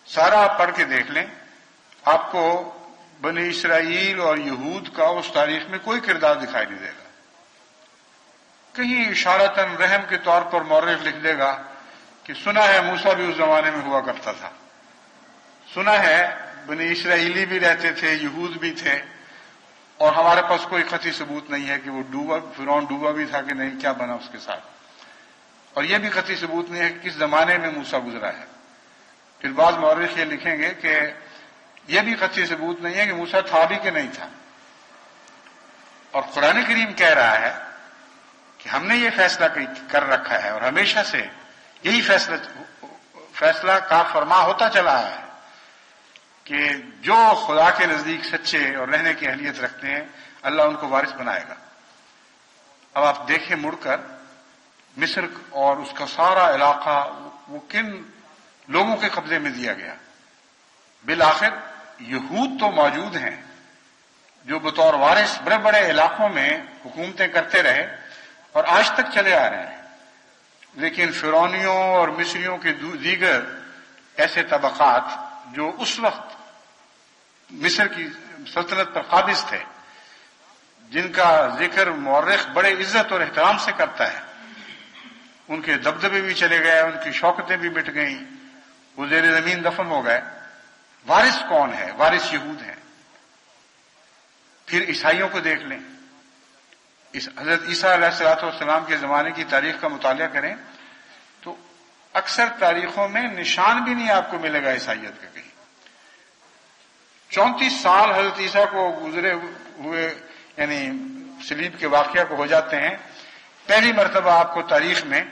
سارا آپ پڑھ کے دیکھ لیں، آپ کو بنی اسرائیل اور یہود کا اس تاریخ میں کوئی کردار دکھائی نہیں دے گا۔ کہیں اشارتاً رحم کے طور پر مورخ لکھ دے گا کہ سنا ہے موسیٰ بھی اس زمانے میں ہوا کرتا تھا، سنا ہے بنی اسرائیلی بھی رہتے تھے، یہود بھی تھے، اور ہمارے پاس کوئی قطعی ثبوت نہیں ہے کہ وہ فرعون ڈوبا بھی تھا کہ نہیں، کیا بنا اس کے ساتھ، اور یہ بھی قطعی ثبوت نہیں ہے کہ کس زمانے میں موسیٰ گزرا ہے۔ پھر بعض مورخ یہ لکھیں گے کہ یہ بھی قطعی ثبوت نہیں ہے کہ موسیٰ تھا بھی کہ نہیں تھا۔ اور قرآن کریم کہہ رہا ہے کہ ہم نے یہ فیصلہ کر رکھا ہے اور ہمیشہ سے یہی فیصلہ کا فرما ہوتا چلا ہے کہ جو خدا کے نزدیک سچے اور رہنے کی اہلیت رکھتے ہیں اللہ ان کو وارث بنائے گا۔ اب آپ دیکھیں مڑ کر مصر اور اس کا سارا علاقہ وہ کن لوگوں کے قبضے میں دیا گیا۔ بالآخر یہود تو موجود ہیں جو بطور وارث بڑے بڑے علاقوں میں حکومتیں کرتے رہے اور آج تک چلے آ رہے ہیں، لیکن فرعونیوں اور مصریوں کے دیگر ایسے طبقات جو اس وقت مصر کی سلطنت پر قابض تھے، جن کا ذکر مورخ بڑے عزت اور احترام سے کرتا ہے، ان کے دبدبے بھی چلے گئے، ان کی شوکتیں بھی مٹ گئیں، وہ زیر زمین دفن ہو گئے۔ وارث کون ہے؟ وارث یہود ہیں۔ پھر عیسائیوں کو دیکھ لیں، اس حضرت عیسیٰ علیہ الصلوۃ والسلام کے زمانے کی تاریخ کا مطالعہ کریں تو اکثر تاریخوں میں نشان بھی نہیں آپ کو ملے گا عیسائیت کا کہیں۔ 34 سال حضرت عیسیٰ کو گزرے ہوئے، یعنی صلیب کے واقعہ کو ہو جاتے ہیں، پہلی مرتبہ آپ کو تاریخ میں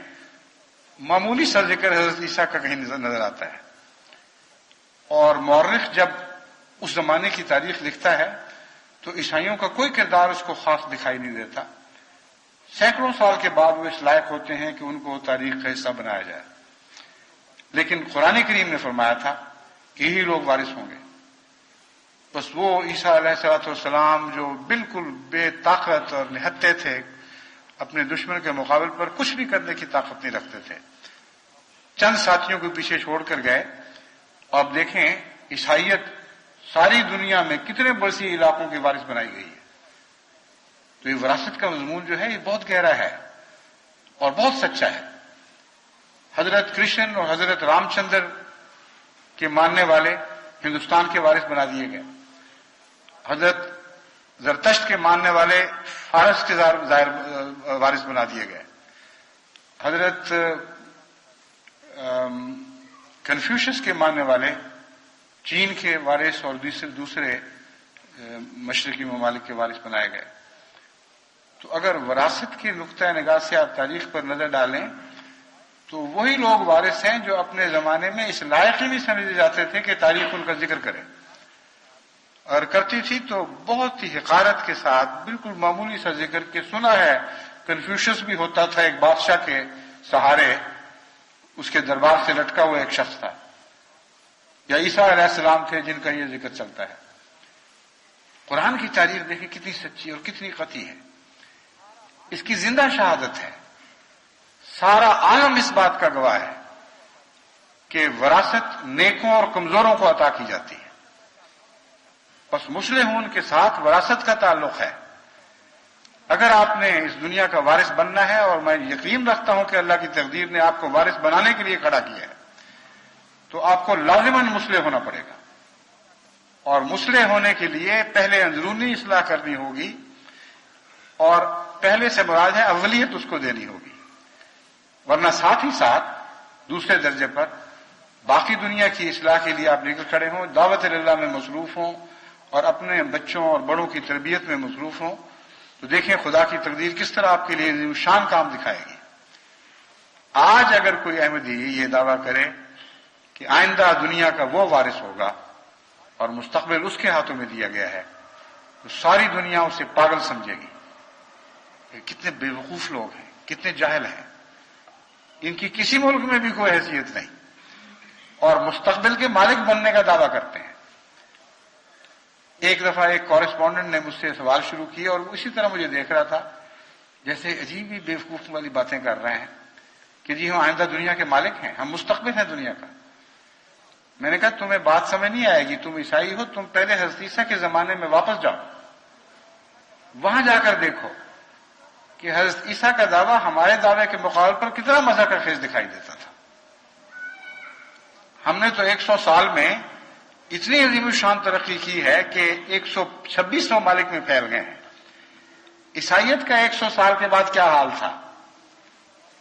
معمولی سا ذکر حضرت عیسیٰ کا کہیں نظر آتا ہے، اور مورخ جب اس زمانے کی تاریخ لکھتا ہے تو عیسائیوں کا کوئی کردار اس کو خاص دکھائی نہیں دیتا. سینکڑوں سال کے بعد وہ اس لائق ہوتے ہیں کہ ان کو تاریخ کا حصہ بنایا جائے. لیکن قرآن کریم نے فرمایا تھا کہ یہی لوگ وارث ہوں گے. بس وہ عیسیٰ علیہ الصلوۃ والسلام جو بالکل بے طاقت اور نہتے تھے، اپنے دشمن کے مقابل پر کچھ بھی کرنے کی طاقت نہیں رکھتے تھے، چند ساتھیوں کو پیچھے چھوڑ کر گئے. آپ دیکھیں عیسائیت ساری دنیا میں کتنے بڑی علاقوں کی وارث بنائی گئی ہے. تو یہ وراثت کا مضمون جو ہے یہ بہت گہرا ہے اور بہت سچا ہے. حضرت کرشن اور حضرت رام چندر کے ماننے والے ہندوستان کے وارث بنا دیے گئے. حضرت زرتشت کے ماننے والے فارس کے وارث بنا دیے گئے. حضرت کنفیوشس کے ماننے والے چین کے وارث اور دوسرے مشرقی ممالک کے وارث بنائے گئے. تو اگر وراثت کے نقطۂ نگاہ سے آپ تاریخ پر نظر ڈالیں تو وہی لوگ وارث ہیں جو اپنے زمانے میں اس لائق ہی نہیں سمجھے جاتے تھے کہ تاریخ ان کا ذکر کرے، اور کرتی تھی تو بہت ہی حقارت کے ساتھ بالکل معمولی سا ذکر کہ سنا ہے کنفیوشس بھی ہوتا تھا، ایک بادشاہ کے سہارے اس کے دربار سے لٹکا ہوا ایک شخص تھا، یا عیسیٰ علیہ السلام تھے جن کا یہ ذکر چلتا ہے. قرآن کی تاریخ دیکھیں کتنی سچی اور کتنی قطعی ہے. اس کی زندہ شہادت ہے. سارا عالم اس بات کا گواہ ہے کہ وراثت نیکوں اور کمزوروں کو عطا کی جاتی ہے. بس مصلحون کے ساتھ وراثت کا تعلق ہے. اگر آپ نے اس دنیا کا وارث بننا ہے، اور میں یقین رکھتا ہوں کہ اللہ کی تقدیر نے آپ کو وارث بنانے کے لیے کھڑا کیا ہے، تو آپ کو لازماً مصلح ہونا پڑے گا. اور مصلح ہونے کے لیے پہلے اندرونی اصلاح کرنی ہوگی، اور پہلے سے مراد ہے اولیت اس کو دینی ہوگی. ورنہ ساتھ ہی ساتھ دوسرے درجے پر باقی دنیا کی اصلاح کے لیے آپ نکل کھڑے ہوں، دعوت اللہ میں مصروف ہوں اور اپنے بچوں اور بڑوں کی تربیت میں مصروف ہوں، تو دیکھیں خدا کی تقدیر کس طرح آپ کے لیے شان کام دکھائے گی. آج اگر کوئی احمدی یہ دعویٰ کرے کہ آئندہ دنیا کا وہ وارث ہوگا اور مستقبل اس کے ہاتھوں میں دیا گیا ہے، تو ساری دنیا اسے پاگل سمجھے گی. کتنے بے وقوف لوگ ہیں، کتنے جاہل ہیں. ان کی کسی ملک میں بھی کوئی حیثیت نہیں، اور مستقبل کے مالک بننے کا دعویٰ کرتے ہیں. ایک دفعہ ایک کورسپونڈنٹ نے مجھ سے سوال شروع کیا، اور اسی طرح مجھے دیکھ رہا تھا جیسے عجیب ہی بے وقوف والی باتیں کر رہے ہیں کہ جی ہم آئندہ دنیا کے مالک ہیں، ہم مستقبل ہیں دنیا کا. میں نے کہا تمہیں بات سمجھ نہیں آئے گی، تم عیسائی ہو، تم پہلے حضرت عیسیٰ کے زمانے میں واپس جاؤ، وہاں جا کر دیکھو کہ حضرت عیسیٰ کا دعویٰ ہمارے دعوے کے مقابل پر کتنا مذاق خیز دکھائی دیتا تھا. ہم نے تو 100 سال میں اتنی عظیم الشان ترقی کی ہے کہ 126 ممالک میں پھیل گئے ہیں. عیسائیت کا 100 سال کے بعد کیا حال تھا؟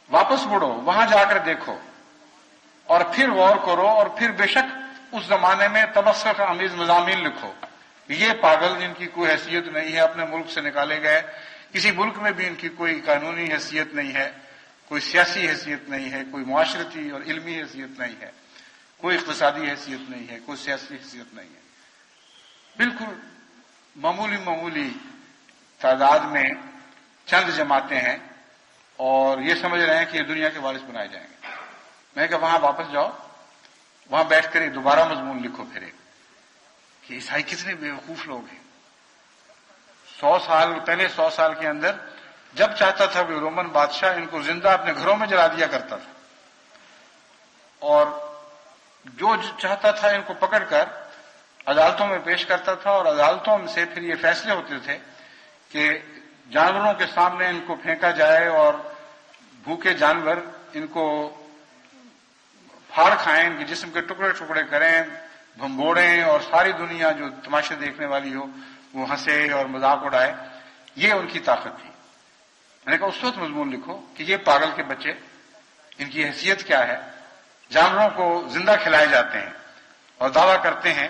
واپس مڑو، وہاں جا کر دیکھو، اور پھر غور کرو، اور پھر بے شک اس زمانے میں تبسخ آمیز مضامین لکھو. یہ پاگل جن کی کوئی حیثیت نہیں ہے، اپنے ملک سے نکالے گئے، کسی ملک میں بھی ان کی کوئی قانونی حیثیت نہیں ہے، کوئی سیاسی حیثیت نہیں ہے، کوئی معاشرتی اور علمی حیثیت نہیں ہے، کوئی اقتصادی حیثیت نہیں ہے، کوئی سیاسی حیثیت نہیں ہے. بالکل معمولی تعداد میں چند جماعتیں ہیں، اور یہ سمجھ رہے ہیں کہ یہ دنیا کے وارث بنائے جائیں گے. میں نے کہا وہاں واپس جاؤ، وہاں بیٹھ کر ایک دوبارہ مضمون لکھو پھر ایک کہ عیسائی کتنے بے وقوف لوگ ہیں. 100 سال کے اندر جب چاہتا تھا کہ رومن بادشاہ ان کو زندہ اپنے گھروں میں جلا دیا کرتا تھا، اور جو چاہتا تھا ان کو پکڑ کر عدالتوں میں پیش کرتا تھا، اور عدالتوں سے پھر یہ فیصلے ہوتے تھے کہ جانوروں کے سامنے ان کو پھینکا جائے، اور بھوکے جانور ان کو پھاڑ کھائیں، ان کے جسم کے ٹکڑے ٹکڑے کریں، بھمبوڑیں، اور ساری دنیا جو تماشے دیکھنے والی ہو وہ ہنسے اور مذاق اڑائے. یہ ان کی طاقت تھی. میں نے کہا اس وقت مضمون لکھو کہ یہ پاگل کے بچے، ان کی حیثیت کیا ہے، جانوروں کو زندہ کھلائے جاتے ہیں اور دعویٰ کرتے ہیں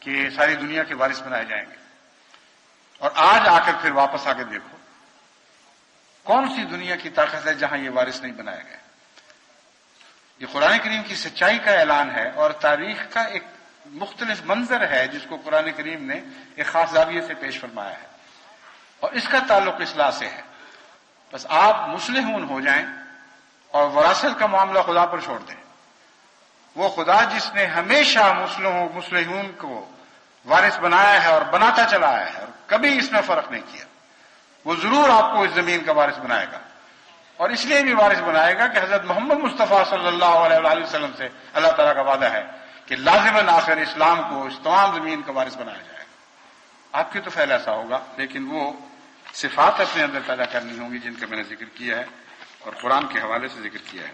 کہ ساری دنیا کے وارث بنائے جائیں گے. اور آج آ کر پھر واپس آ کے دیکھو کون سی دنیا کی طاقت ہے جہاں یہ وارث نہیں بنایا گیا؟ یہ قرآن کریم کی سچائی کا اعلان ہے اور تاریخ کا ایک مختلف منظر ہے جس کو قرآن کریم نے ایک خاص زاویے سے پیش فرمایا ہے، اور اس کا تعلق اصلاح سے ہے۔ بس آپ مصلحون ہو جائیں اور وراثت کا معاملہ خدا پر چھوڑ دیں۔ وہ خدا جس نے ہمیشہ مصلحون کو وارث بنایا ہے اور بناتا چلا آیا ہے اور کبھی اس میں فرق نہیں کیا، وہ ضرور آپ کو اس زمین کا وارث بنائے گا، اور اس لیے بھی وارث بنائے گا کہ حضرت محمد مصطفیٰ صلی اللہ علیہ وآلہ وسلم سے اللہ تعالیٰ کا وعدہ ہے کہ لازماً آخر اسلام کو اس تمام زمین کا وارث بنایا جائے گا۔ آپ کی تو فعل ایسا ہوگا، لیکن وہ صفات اپنے اندر پیدا کرنی ہوں گی جن کا میں نے ذکر کیا ہے اور قرآن کے حوالے سے ذکر کیا ہے۔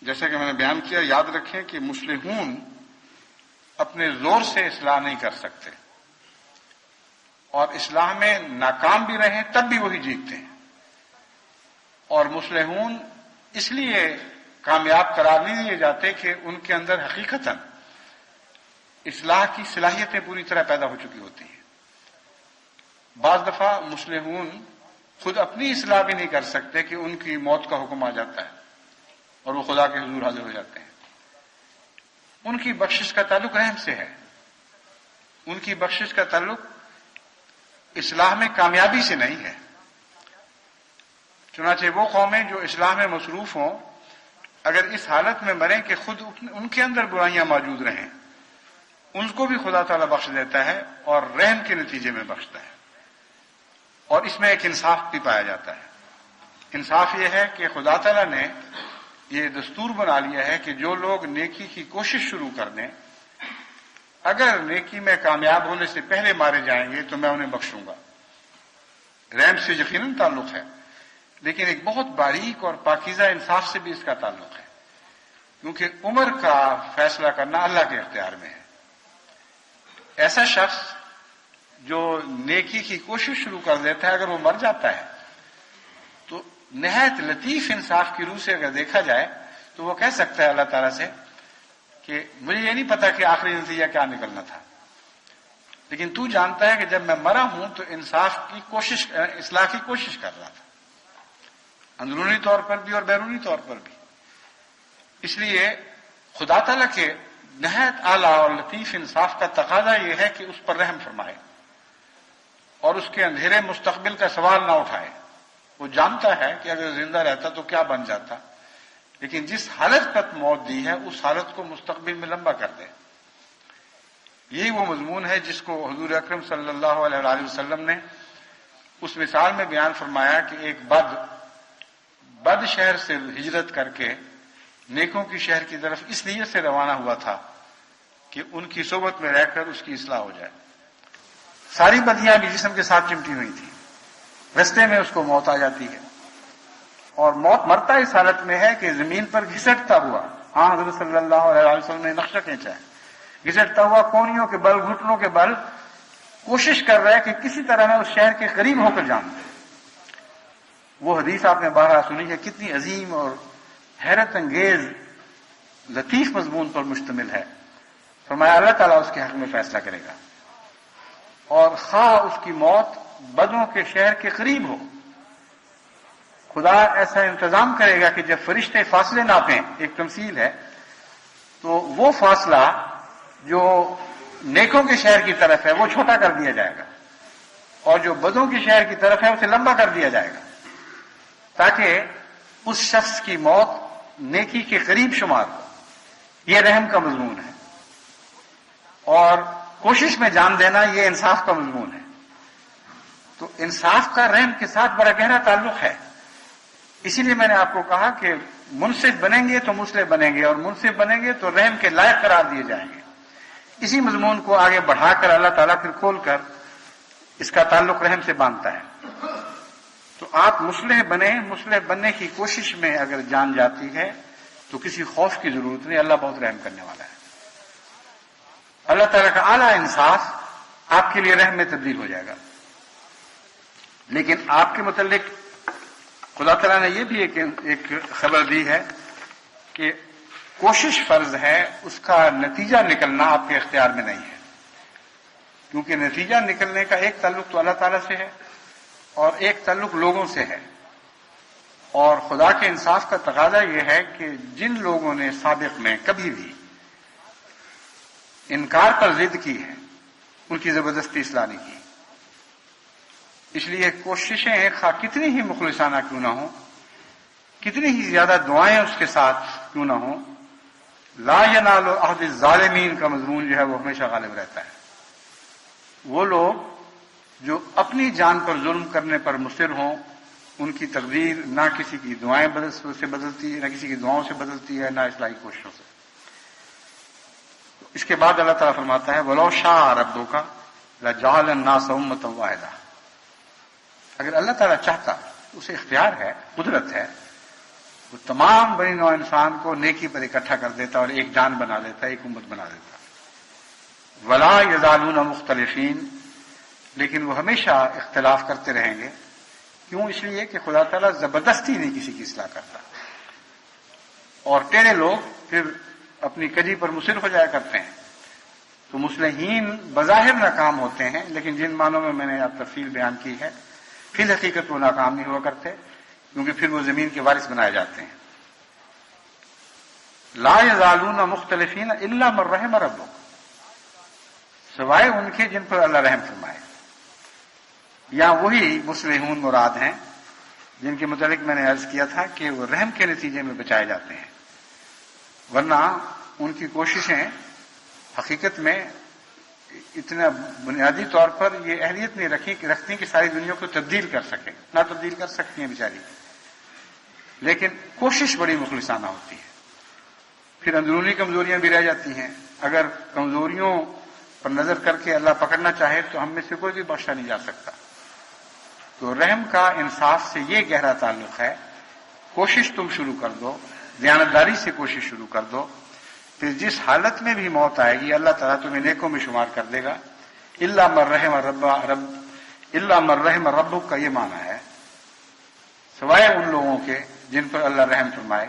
جیسا کہ میں نے بیان کیا، یاد رکھیں کہ مصلحون اپنے زور سے اصلاح نہیں کر سکتے، اور اصلاح میں ناکام بھی رہیں تب بھی وہی جیتتے ہیں، اور مصلحون اس لیے کامیاب قرار نہیں دیے جاتے کہ ان کے اندر حقیقتاً اصلاح کی صلاحیتیں پوری طرح پیدا ہو چکی ہوتی ہیں۔ بعض دفعہ مصلحون خود اپنی اصلاح بھی نہیں کر سکتے کہ ان کی موت کا حکم آ جاتا ہے اور وہ خدا کے حضور حاضر ہو جاتے ہیں۔ ان کی بخشش کا تعلق رحم سے ہے، ان کی بخشش کا تعلق اصلاح میں کامیابی سے نہیں ہے۔ چنانچہ وہ قومیں جو اصلاح میں مصروف ہوں، اگر اس حالت میں مریں کہ خود ان کے اندر برائیاں موجود رہیں، ان کو بھی خدا تعالیٰ بخش دیتا ہے اور رحم کے نتیجے میں بخشتا ہے، اور اس میں ایک انصاف بھی پایا جاتا ہے۔ انصاف یہ ہے کہ خدا تعالیٰ نے یہ دستور بنا لیا ہے کہ جو لوگ نیکی کی کوشش شروع کر دیں، اگر نیکی میں کامیاب ہونے سے پہلے مارے جائیں گے تو میں انہیں بخشوں گا۔ رحم سے یقیناً تعلق ہے، لیکن ایک بہت باریک اور پاکیزہ انصاف سے بھی اس کا تعلق ہے، کیونکہ عمر کا فیصلہ کرنا اللہ کے اختیار میں ہے۔ ایسا شخص جو نیکی کی کوشش شروع کر دیتا ہے، اگر وہ مر جاتا ہے تو نہایت لطیف انصاف کی روح سے اگر دیکھا جائے تو وہ کہہ سکتا ہے اللہ تعالیٰ سے کہ مجھے یہ نہیں پتا کہ آخری نتیجہ کیا نکلنا تھا، لیکن تو جانتا ہے کہ جب میں مرا ہوں تو انصاف کی کوشش، اصلاح کی کوشش کر رہا تھا، اندرونی طور پر بھی اور بیرونی طور پر بھی۔ اس لیے خدا تعالیٰ کے نہایت اعلیٰ اور لطیف انصاف کا تقاضا یہ ہے کہ اس پر رحم فرمائے اور اس کے اندھیرے مستقبل کا سوال نہ اٹھائے۔ وہ جانتا ہے کہ اگر زندہ رہتا تو کیا بن جاتا، لیکن جس حالت پر موت دی ہے اس حالت کو مستقبل میں لمبا کر دے۔ یہی وہ مضمون ہے جس کو حضور اکرم صلی اللہ علیہ وآلہ وسلم نے اس مثال میں بیان فرمایا کہ ایک بد شہر سے ہجرت کر کے نیکوں کی شہر کی طرف اس نیت سے روانہ ہوا تھا کہ ان کی صحبت میں رہ کر اس کی اصلاح ہو جائے۔ ساری بدیاں بھی جسم کے ساتھ چمٹی ہوئی تھیں، رستے میں اس کو موت آ جاتی ہے، اور موت مرتا اس حالت میں ہے کہ زمین پر گھسٹتا ہوا، ہاں حضرت صلی اللہ علیہ وسلم نے نقشہ کھینچا ہے، گھسٹتا ہوا کونیوں کے بل، گھٹنوں کے بل کوشش کر رہا ہے کہ کسی طرح میں اس شہر کے قریب ہو کر جاؤں۔ وہ حدیث آپ نے بارہا سنی ہے، کتنی عظیم اور حیرت انگیز لطیف مضمون پر مشتمل ہے۔ فرمایا اللہ تعالیٰ اس کے حق میں فیصلہ کرے گا، اور خواہ اس کی موت بدوں کے شہر کے قریب ہو، خدا ایسا انتظام کرے گا کہ جب فرشتے فاصلے ناپیں، ایک تمثیل ہے، تو وہ فاصلہ جو نیکوں کے شہر کی طرف ہے وہ چھوٹا کر دیا جائے گا، اور جو بدوں کے شہر کی طرف ہے اسے لمبا کر دیا جائے گا، تاکہ اس شخص کی موت نیکی کے قریب شمار ہو۔ یہ رحم کا مضمون ہے، اور کوشش میں جان دینا یہ انصاف کا مضمون ہے۔ تو انصاف کا رحم کے ساتھ بڑا گہرا تعلق ہے۔ اسی لیے میں نے آپ کو کہا کہ منصف بنیں گے تو مصلح بنیں گے، اور منصف بنیں گے تو رحم کے لائق قرار دیے جائیں گے۔ اسی مضمون کو آگے بڑھا کر اللہ تعالیٰ پھر کھول کر اس کا تعلق رحم سے باندھتا ہے۔ تو آپ مصلح بنیں، مصلح بننے کی کوشش میں اگر جان جاتی ہے تو کسی خوف کی ضرورت نہیں، اللہ بہت رحم کرنے والا ہے۔ اللہ تعالیٰ کا اعلیٰ انصاف آپ کے لیے رحم میں تبدیل ہو جائے گا۔ لیکن آپ کے متعلق خدا تعالیٰ نے یہ بھی ایک خبر دی ہے کہ کوشش فرض ہے، اس کا نتیجہ نکلنا آپ کے اختیار میں نہیں ہے۔ کیونکہ نتیجہ نکلنے کا ایک تعلق تو اللہ تعالیٰ سے ہے اور ایک تعلق لوگوں سے ہے. اور خدا کے انصاف کا تقاضا یہ ہے کہ جن لوگوں نے سابق میں کبھی بھی انکار پر ضد کی ہے ان کی زبردستی اصلاح نہیں کی. اس لیے کوششیں خواہ کتنی ہی مخلصانہ کیوں نہ ہوں، کتنی ہی زیادہ دعائیں اس کے ساتھ کیوں نہ ہوں، لا ینال عہد الظالمین کا مضمون جو ہے وہ ہمیشہ غالب رہتا ہے. وہ لوگ جو اپنی جان پر ظلم کرنے پر مصر ہوں، ان کی تقدیر نہ کسی کی دعائیں سے بدلتی ہے، نہ کسی کی دعاؤں سے بدلتی ہے، نہ اصلاحی کوششوں سے. اس کے بعد اللہ تعالیٰ فرماتا ہے وَلَوْ شَاءَ رَبُّكَ لَجَعَلَ النَّاسَ أُمَّةً وَاحِدَةً. اگر اللہ تعالیٰ چاہتا، اسے اختیار ہے، قدرت ہے، وہ تمام بنی نوع انسان کو نیکی پر اکٹھا کر دیتا اور ایک جان بنا دیتا، ایک امت بنا دیتا. وَلَا يَزَالُونَ مُخْتَلِفِينَ، لیکن وہ ہمیشہ اختلاف کرتے رہیں گے. کیوں؟ اس لیے کہ خدا تعالیٰ زبردستی نہیں کسی کی اصلاح کرتا، اور ٹیڑے لوگ پھر اپنی کجی پر مصر ہو جایا کرتے ہیں. تو مصلحین بظاہر ناکام ہوتے ہیں، لیکن جن معنوں میں میں نے اب تفصیل بیان کی ہے، فی الحقیقت وہ ناکام نہیں ہوا کرتے، کیونکہ پھر وہ زمین کے وارث بنائے جاتے ہیں. لا یزالون مختلفین الا من رحم ربک، سوائے ان کے جن پر اللہ رحم فرمائے. یہاں وہی مصلحون مراد ہیں جن کے متعلق میں نے عرض کیا تھا کہ وہ رحم کے نتیجے میں بچائے جاتے ہیں، ورنہ ان کی کوششیں حقیقت میں اتنا بنیادی طور پر یہ اہلیت نہیں رکھتی کہ ساری دنیا کو تبدیل کر سکیں. نہ تبدیل کر سکتی ہیں بیچاری، لیکن کوشش بڑی مخلصانہ ہوتی ہے. پھر اندرونی کمزوریاں بھی رہ جاتی ہیں. اگر کمزوریوں پر نظر کر کے اللہ پکڑنا چاہے تو ہم میں سے کوئی بھی بخشا نہیں جا سکتا. تو رحم کا انصاف سے یہ گہرا تعلق ہے. کوشش تم شروع کر دو، دیانتداری سے کوشش شروع کر دو، پھر جس حالت میں بھی موت آئے گی اللہ تعالیٰ تمہیں نیکوں میں شمار کر دے گا. الا من رحم ربک کا یہ معنی ہے سوائے ان لوگوں کے جن پر اللہ رحم فرمائے.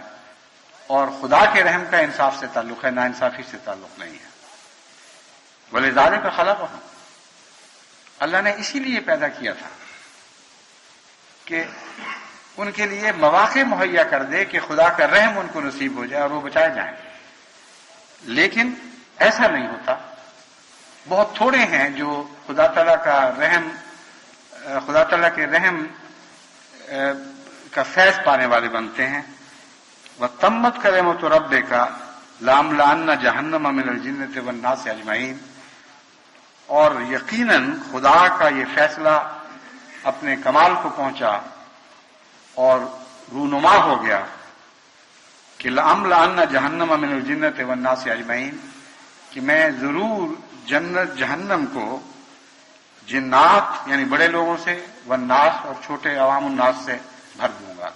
اور خدا کے رحم کا انصاف سے تعلق ہے، نا انصافی سے تعلق نہیں ہے. وَلِذَٰلِكَ خَلَقَهُمْ، اللہ نے اسی لیے پیدا کیا تھا کہ ان کے لیے مواقع مہیا کر دے کہ خدا کا رحم ان کو نصیب ہو جائے اور وہ بچائے جائیں. لیکن ایسا نہیں ہوتا. بہت تھوڑے ہیں جو خدا تعالیٰ کے رحم کا فیض پانے والے بنتے ہیں. وَتَمَّتْ كَلِمَتُ رَبِّكَ لَأَمْلَأَنَّ جَهَنَّمَ مِنَ الْجِنَّةِ وَالنَّاسِ أَجْمَعِينَ، اور یقیناً خدا کا یہ فیصلہ اپنے کمال کو پہنچا اور رونما ہو گیا کہ لَأَمْلَأَنَّ جَهَنَّمَ مِنَ الْجِنَّةِ وَالنَّاسِ أَجْمَعِينَ، کہ میں ضرور جہنم کو جنات یعنی بڑے لوگوں سے، والناس اور چھوٹے عوام الناس سے بھر دوں گا.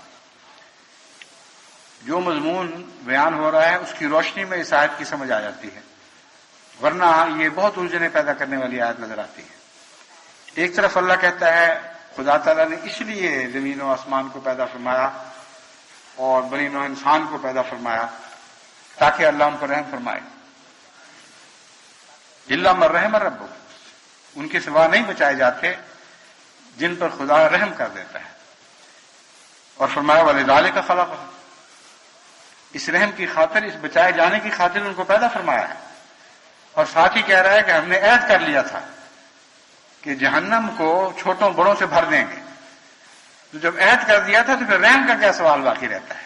جو مضمون بیان ہو رہا ہے اس کی روشنی میں اس آیت کی سمجھ آ جاتی ہے، ورنہ یہ بہت الجھنیں پیدا کرنے والی آیت نظر آتی ہے. ایک طرف اللہ کہتا ہے خدا تعالیٰ نے اس لیے زمین و آسمان کو پیدا فرمایا اور بنی نوع انسان کو پیدا فرمایا تاکہ اللہ ان پر رحم فرمائے. الا من رحم ربک، ان کے سوا نہیں بچائے جاتے جن پر خدا رحم کر دیتا ہے. اور فرمایا وَلِذَٰلِكَ خَلَقَهُمْ، اس رحم کی خاطر، اس بچائے جانے کی خاطر ان کو پیدا فرمایا ہے. اور ساتھ ہی کہہ رہا ہے کہ ہم نے عہد کر لیا تھا کہ جہنم کو چھوٹوں بڑوں سے بھر دیں گے. تو جب عہد کر دیا تھا تو پھر رحم کا کیا سوال باقی رہتا ہے.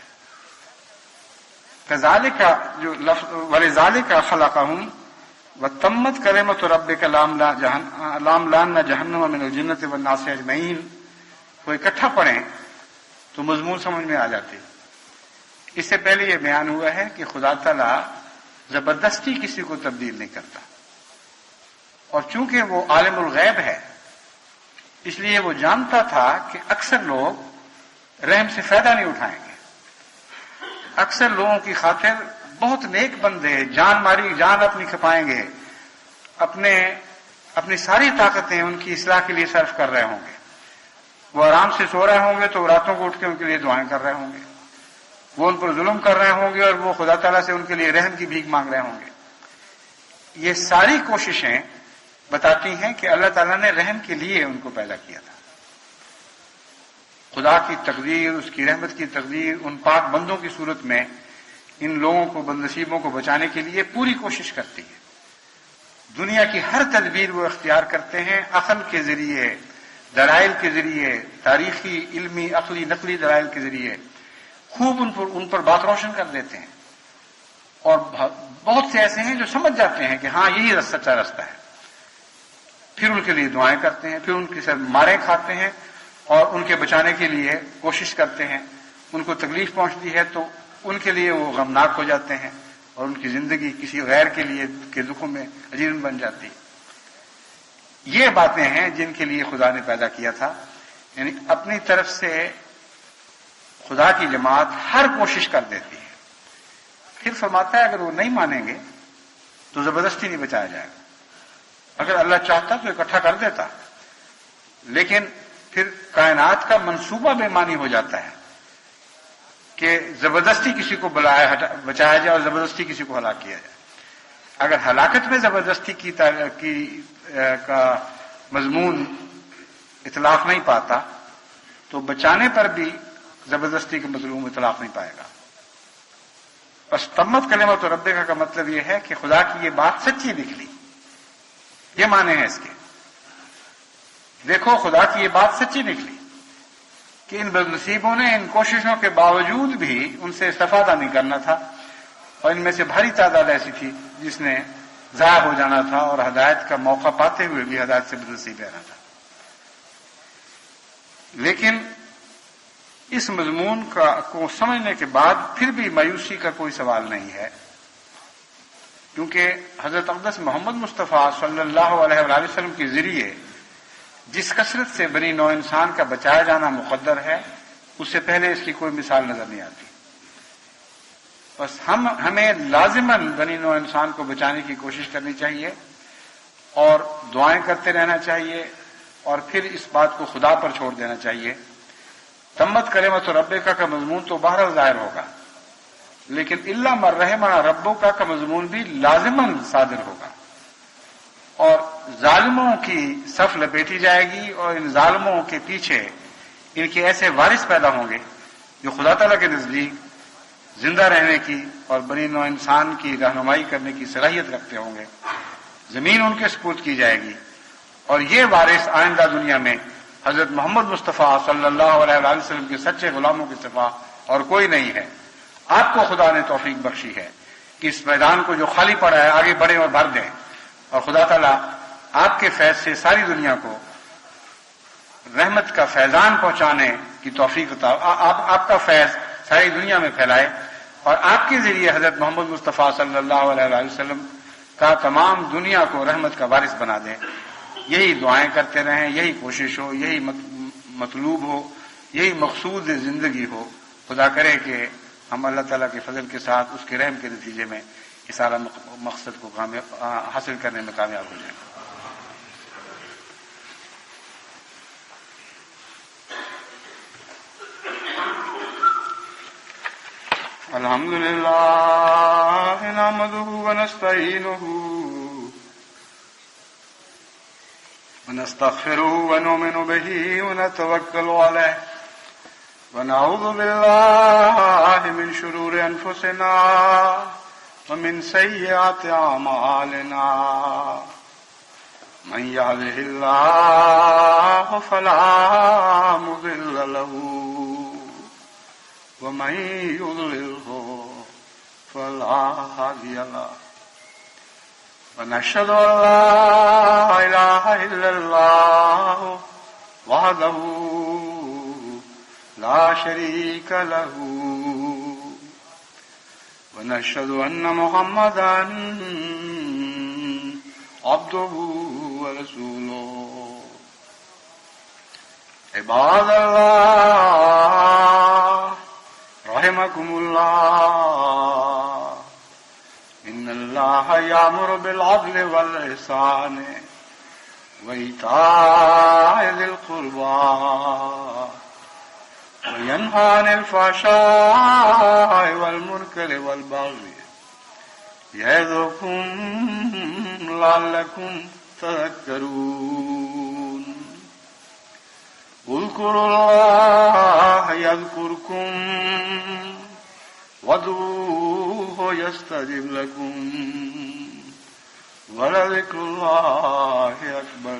کذالک جو لفظ وَلِذَٰلِكَ خَلَقَهُمْ وَتَمَّتْ كَلِمَتُ رَبِّكَ لَأَمْلَأَنَّ جَهَنَّمَ مِنَ الْجِنَّةِ وَالنَّاسِ أَجْمَعِينَ کو اکٹھا پڑھیں تو مضمون سمجھ میں آ جاتے. اس سے پہلے یہ بیان ہوا ہے کہ خدا تعالیٰ زبردستی کسی کو تبدیل نہیں کرتا، اور چونکہ وہ عالم الغیب ہے اس لیے وہ جانتا تھا کہ اکثر لوگ رحم سے فائدہ نہیں اٹھائیں گے. اکثر لوگوں کی خاطر بہت نیک بندے جان ماری جان اپنی کھپائیں گے، اپنی ساری طاقتیں ان کی اصلاح کے لیے صرف کر رہے ہوں گے. وہ آرام سے سو رہے ہوں گے تو راتوں کو اٹھ کے ان کے لیے دعائیں کر رہے ہوں گے. وہ ان پر ظلم کر رہے ہوں گے اور وہ خدا تعالیٰ سے ان کے لیے رحم کی بھیک مانگ رہے ہوں گے. یہ ساری کوششیں بتاتی ہیں کہ اللہ تعالیٰ نے رحم کے لیے ان کو پیدا کیا تھا. خدا کی تقدیر، اس کی رحمت کی تقدیر ان پاک بندوں کی صورت میں ان لوگوں کو، بدنصیبوں کو بچانے کے لیے پوری کوشش کرتی ہے. دنیا کی ہر تدبیر وہ اختیار کرتے ہیں، عقل کے ذریعے، دلائل کے ذریعے، تاریخی، علمی، عقلی، نقلی دلائل کے ذریعے خوب ان پر بات روشن کر دیتے ہیں. اور بہت سے ایسے ہیں جو سمجھ جاتے ہیں کہ ہاں یہی سچا راستہ ہے، پھر ان کے لیے دعائیں کرتے ہیں، پھر ان کے ساتھ ماریں کھاتے ہیں اور ان کے بچانے کے لیے کوشش کرتے ہیں. ان کو تکلیف پہنچتی ہے تو ان کے لیے وہ غمناک ہو جاتے ہیں اور ان کی زندگی کسی غیر کے لیے کے دکھوں میں عجیب بن جاتی. یہ باتیں ہیں جن کے لیے خدا نے پیدا کیا تھا. یعنی اپنی طرف سے خدا کی جماعت ہر کوشش کر دیتی ہے. پھر فرماتا ہے اگر وہ نہیں مانیں گے تو زبردستی نہیں بچایا جائے گا. اگر اللہ چاہتا تو اکٹھا کر دیتا، لیکن پھر کائنات کا منصوبہ بے معنی ہو جاتا ہے کہ زبردستی کسی کو بچایا جائے اور زبردستی کسی کو ہلاک کیا جائے. اگر ہلاکت میں زبردستی کا مضمون اطلاق نہیں پاتا تو بچانے پر بھی زبردستی کا مضمون اطلاق نہیں پائے گا. بس تمت کلمۃ ربک کا مطلب یہ ہے کہ خدا کی یہ بات سچی نکلی، یہ معنی ہے اس کے. دیکھو خدا کی یہ بات سچی نکلی کہ ان بدنصیبوں نے ان کوششوں کے باوجود بھی ان سے استفادہ نہیں کرنا تھا، اور ان میں سے بھاری تعداد ایسی تھی جس نے ضائع ہو جانا تھا اور ہدایت کا موقع پاتے ہوئے بھی ہدایت سے بدنصیب رہنا تھا. لیکن اس مضمون کو سمجھنے کے بعد پھر بھی مایوسی کا کوئی سوال نہیں ہے، کیونکہ حضرت اقدس محمد مصطفیٰ صلی اللہ علیہ وآلہ وسلم کے ذریعے جس کثرت سے بنی نوع انسان کا بچایا جانا مقدر ہے، اس سے پہلے اس کی کوئی مثال نظر نہیں آتی. بس ہمیں لازماً بنی نوع انسان کو بچانے کی کوشش کرنی چاہیے اور دعائیں کرتے رہنا چاہیے، اور پھر اس بات کو خدا پر چھوڑ دینا چاہیے. تمت کلمۃ ربک کا مضمون تو بہرحال ظاہر ہوگا، لیکن الا من رحم ربک کا مضمون بھی لازماً صادر ہوگا، اور ظالموں کی صف لپیٹی جائے گی، اور ان ظالموں کے پیچھے ان کے ایسے وارث پیدا ہوں گے جو خدا تعالیٰ کے نزدیک زندہ رہنے کی اور بنی نوع انسان کی رہنمائی کرنے کی صلاحیت رکھتے ہوں گے. زمین ان کے سپرد کی جائے گی، اور یہ وارث آئندہ دنیا میں حضرت محمد مصطفیٰ صلی اللہ علیہ وآلہ وسلم کے سچے غلاموں کے سوا اور کوئی نہیں ہے. آپ کو خدا نے توفیق بخشی ہے کہ اس میدان کو جو خالی پڑا ہے آگے بڑھیں اور بھر دیں، اور خدا تعالیٰ آپ کے فیض سے ساری دنیا کو رحمت کا فیضان پہنچانے کی توفیق عطا، آپ کا فیض ساری دنیا میں پھیلائے، اور آپ کے ذریعے حضرت محمد مصطفیٰ صلی اللہ علیہ وآلہ وسلم کا تمام دنیا کو رحمت کا وارث بنا دیں. یہی دعائیں کرتے رہیں، یہی کوشش ہو، یہی مطلوب ہو، یہی مقصود زندگی ہو. خدا کرے کہ ہم اللہ تعالیٰ کے فضل کے ساتھ اس کے رحم کے نتیجے میں اس اعلیٰ مقصد کو حاصل کرنے میں کامیاب ہو جائیں. الحمد للہ نحمده ونستعینه ونستغفره ونؤمن به ونتوکل علیه ونعوذ باللہ من شرور انفسنا ومن سیئات اعمالنا من یهده اللہ فلا مضل له ومن يضلله فلا هادي له ونشهد أن لا إله إلا الله وحده لا شريك له ونشهد أن محمدا عبده ورسوله. عباد الله رحمكم الله، إن الله يأمر بالعدل والإحسان وإيتاء ذي القربى وينهى عن الفحشاء والمنكر والبغي يعظكم لعلكم تذكرون اذكروا الله يذكركم وادعوه يستجب لكم ولذكر الله أكبر